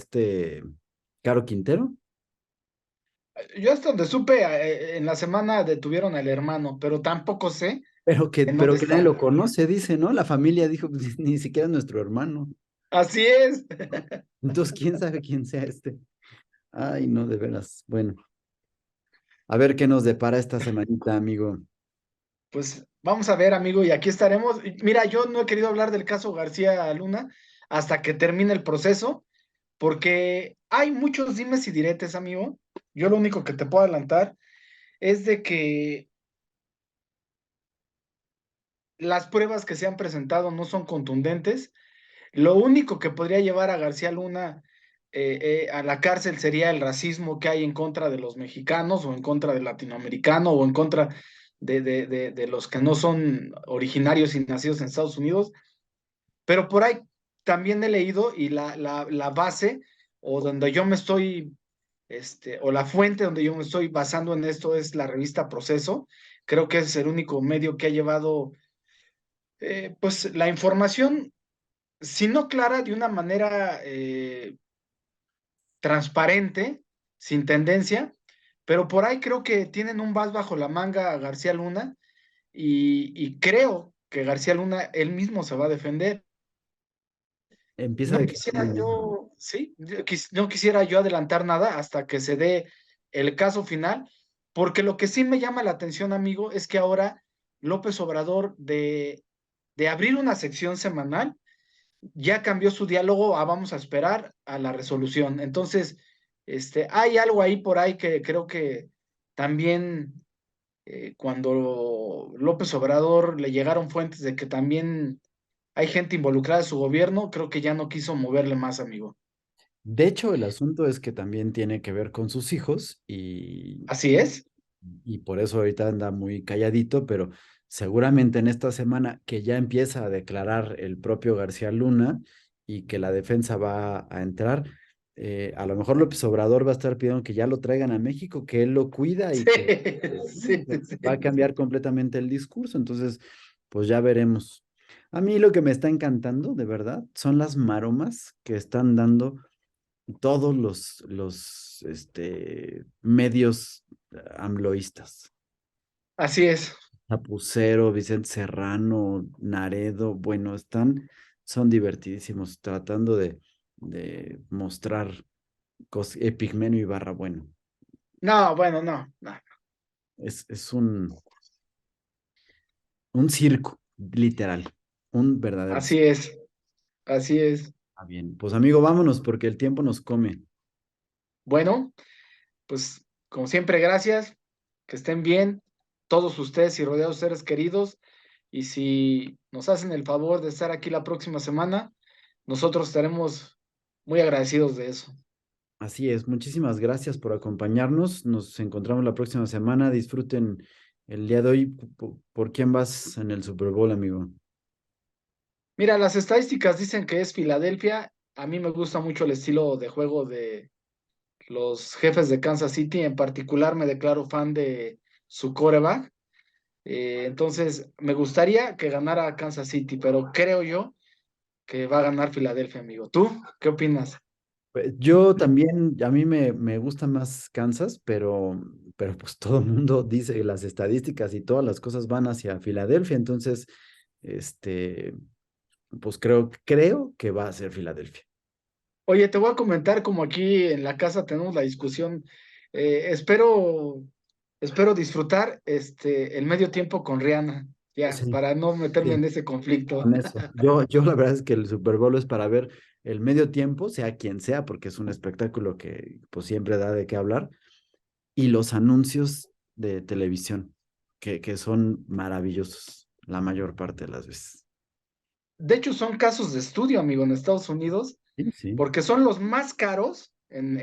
Caro Quintero? Yo hasta donde supe, en la semana detuvieron al hermano, pero tampoco sé en dónde Pero que nadie está. lo conoce, dice, ¿no? La familia dijo, pues, ni siquiera es nuestro hermano. Así es. Entonces, ¿quién sabe quién sea este? Ay, no, de veras. Bueno, a ver qué nos depara esta semanita, amigo. Pues vamos a ver, amigo, y aquí estaremos. Y mira, yo no he querido hablar del caso García Luna hasta que termine el proceso, porque hay muchos dimes y diretes, amigo. Yo lo único que te puedo adelantar es de que las pruebas que se han presentado no son contundentes. Lo único que podría llevar a García Luna a la cárcel sería el racismo que hay en contra de los mexicanos o en contra del latinoamericano o en contra de los que no son originarios y nacidos en Estados Unidos. Pero por ahí también he leído y la base o donde yo me estoy, o la fuente donde yo me estoy basando en esto es la revista Proceso. Creo que es el único medio que ha llevado pues la información, si no clara, de una manera transparente, sin tendencia, pero por ahí creo que tienen un vas bajo la manga a García Luna y creo que García Luna él mismo se va a defender. Empieza No de quedar quisiera mañana. yo, sí, no quisiera yo adelantar nada hasta que se dé el caso final, porque lo que sí me llama la atención, amigo, es que ahora López Obrador de abrir una sección semanal ya cambió su diálogo a vamos a esperar a la resolución. Entonces, hay algo ahí por ahí que creo que también cuando López Obrador le llegaron fuentes de que también hay gente involucrada en su gobierno, creo que ya no quiso moverle más, amigo. De hecho, el asunto es que también tiene que ver con sus hijos Así es. y por eso ahorita anda muy calladito, pero seguramente en esta semana que ya empieza a declarar el propio García Luna y que la defensa va a entrar, a lo mejor López Obrador va a estar pidiendo que ya lo traigan a México, que él lo cuida Sí, y que sí, sí, va a sí. cambiar completamente el discurso. Entonces, pues ya veremos. A mí lo que me está encantando, de verdad, son las maromas que están dando todos los medios amloístas. Así es. Chapucero, Vicente Serrano, Naredo, bueno, son divertidísimos tratando de mostrar Epigmenio y Barra, bueno, No, bueno, no, no. es un circo, literal, un verdadero Así circo. es, así es. Ah, bien, pues amigo, vámonos porque el tiempo nos come. Bueno, pues como siempre, gracias. Que estén bien todos ustedes y rodeados de seres queridos. Y si nos hacen el favor de estar aquí la próxima semana, nosotros estaremos muy agradecidos de eso. Así es, muchísimas gracias por acompañarnos. Nos encontramos la próxima semana. Disfruten el día de hoy. ¿Por quién vas en el Super Bowl, amigo? Mira, las estadísticas dicen que es Filadelfia. A mí me gusta mucho el estilo de juego de los Jefes de Kansas City. En particular, me declaro fan de su quarterback. Entonces, me gustaría que ganara Kansas City, pero creo yo que va a ganar Filadelfia, amigo. ¿Tú qué opinas? Pues, yo también, a mí me gusta más Kansas, pero pues todo el mundo dice que las estadísticas y todas las cosas van hacia Filadelfia. Entonces, este, pues creo que va a ser Filadelfia. Oye, te voy a comentar como aquí en la casa tenemos la discusión. Espero disfrutar el medio tiempo con Rihanna, ya, Sí, para no meterme sí. en ese conflicto. Con eso. Yo la verdad es que el Super Bowl es para ver el medio tiempo, sea quien sea, porque es un espectáculo que pues siempre da de qué hablar, y los anuncios de televisión, que son maravillosos la mayor parte de las veces. de hecho son casos de estudio, amigo, en Estados Unidos, Sí, sí. porque son los más caros en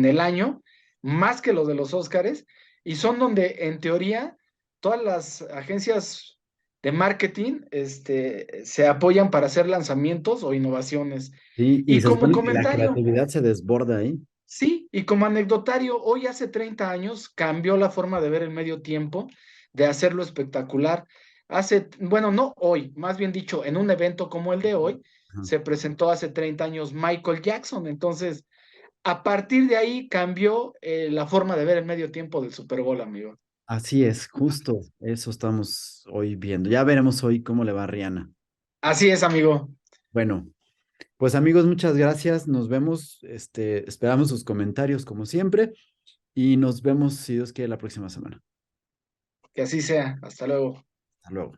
el año, más que los de los Óscares, y son donde, en teoría, todas las agencias de marketing se apoyan para hacer lanzamientos o innovaciones. Sí, y Y se como supone que la comentario, creatividad se desborda ahí. sí, y como anecdotario, hoy hace 30 años cambió la forma de ver el medio tiempo, de hacerlo espectacular. Bueno, no hoy, más bien dicho, en un evento como el de hoy, Ajá. se presentó hace 30 años Michael Jackson. Entonces, a partir de ahí cambió la forma de ver el medio tiempo del Super Bowl, amigo. Así es, justo eso estamos hoy viendo. Ya veremos hoy cómo le va a Rihanna. Así es, amigo. Bueno, pues amigos, muchas gracias. Nos vemos. Esperamos sus comentarios como siempre y nos vemos, si Dios quiere, la próxima semana. Que así sea. Hasta luego. Hasta luego.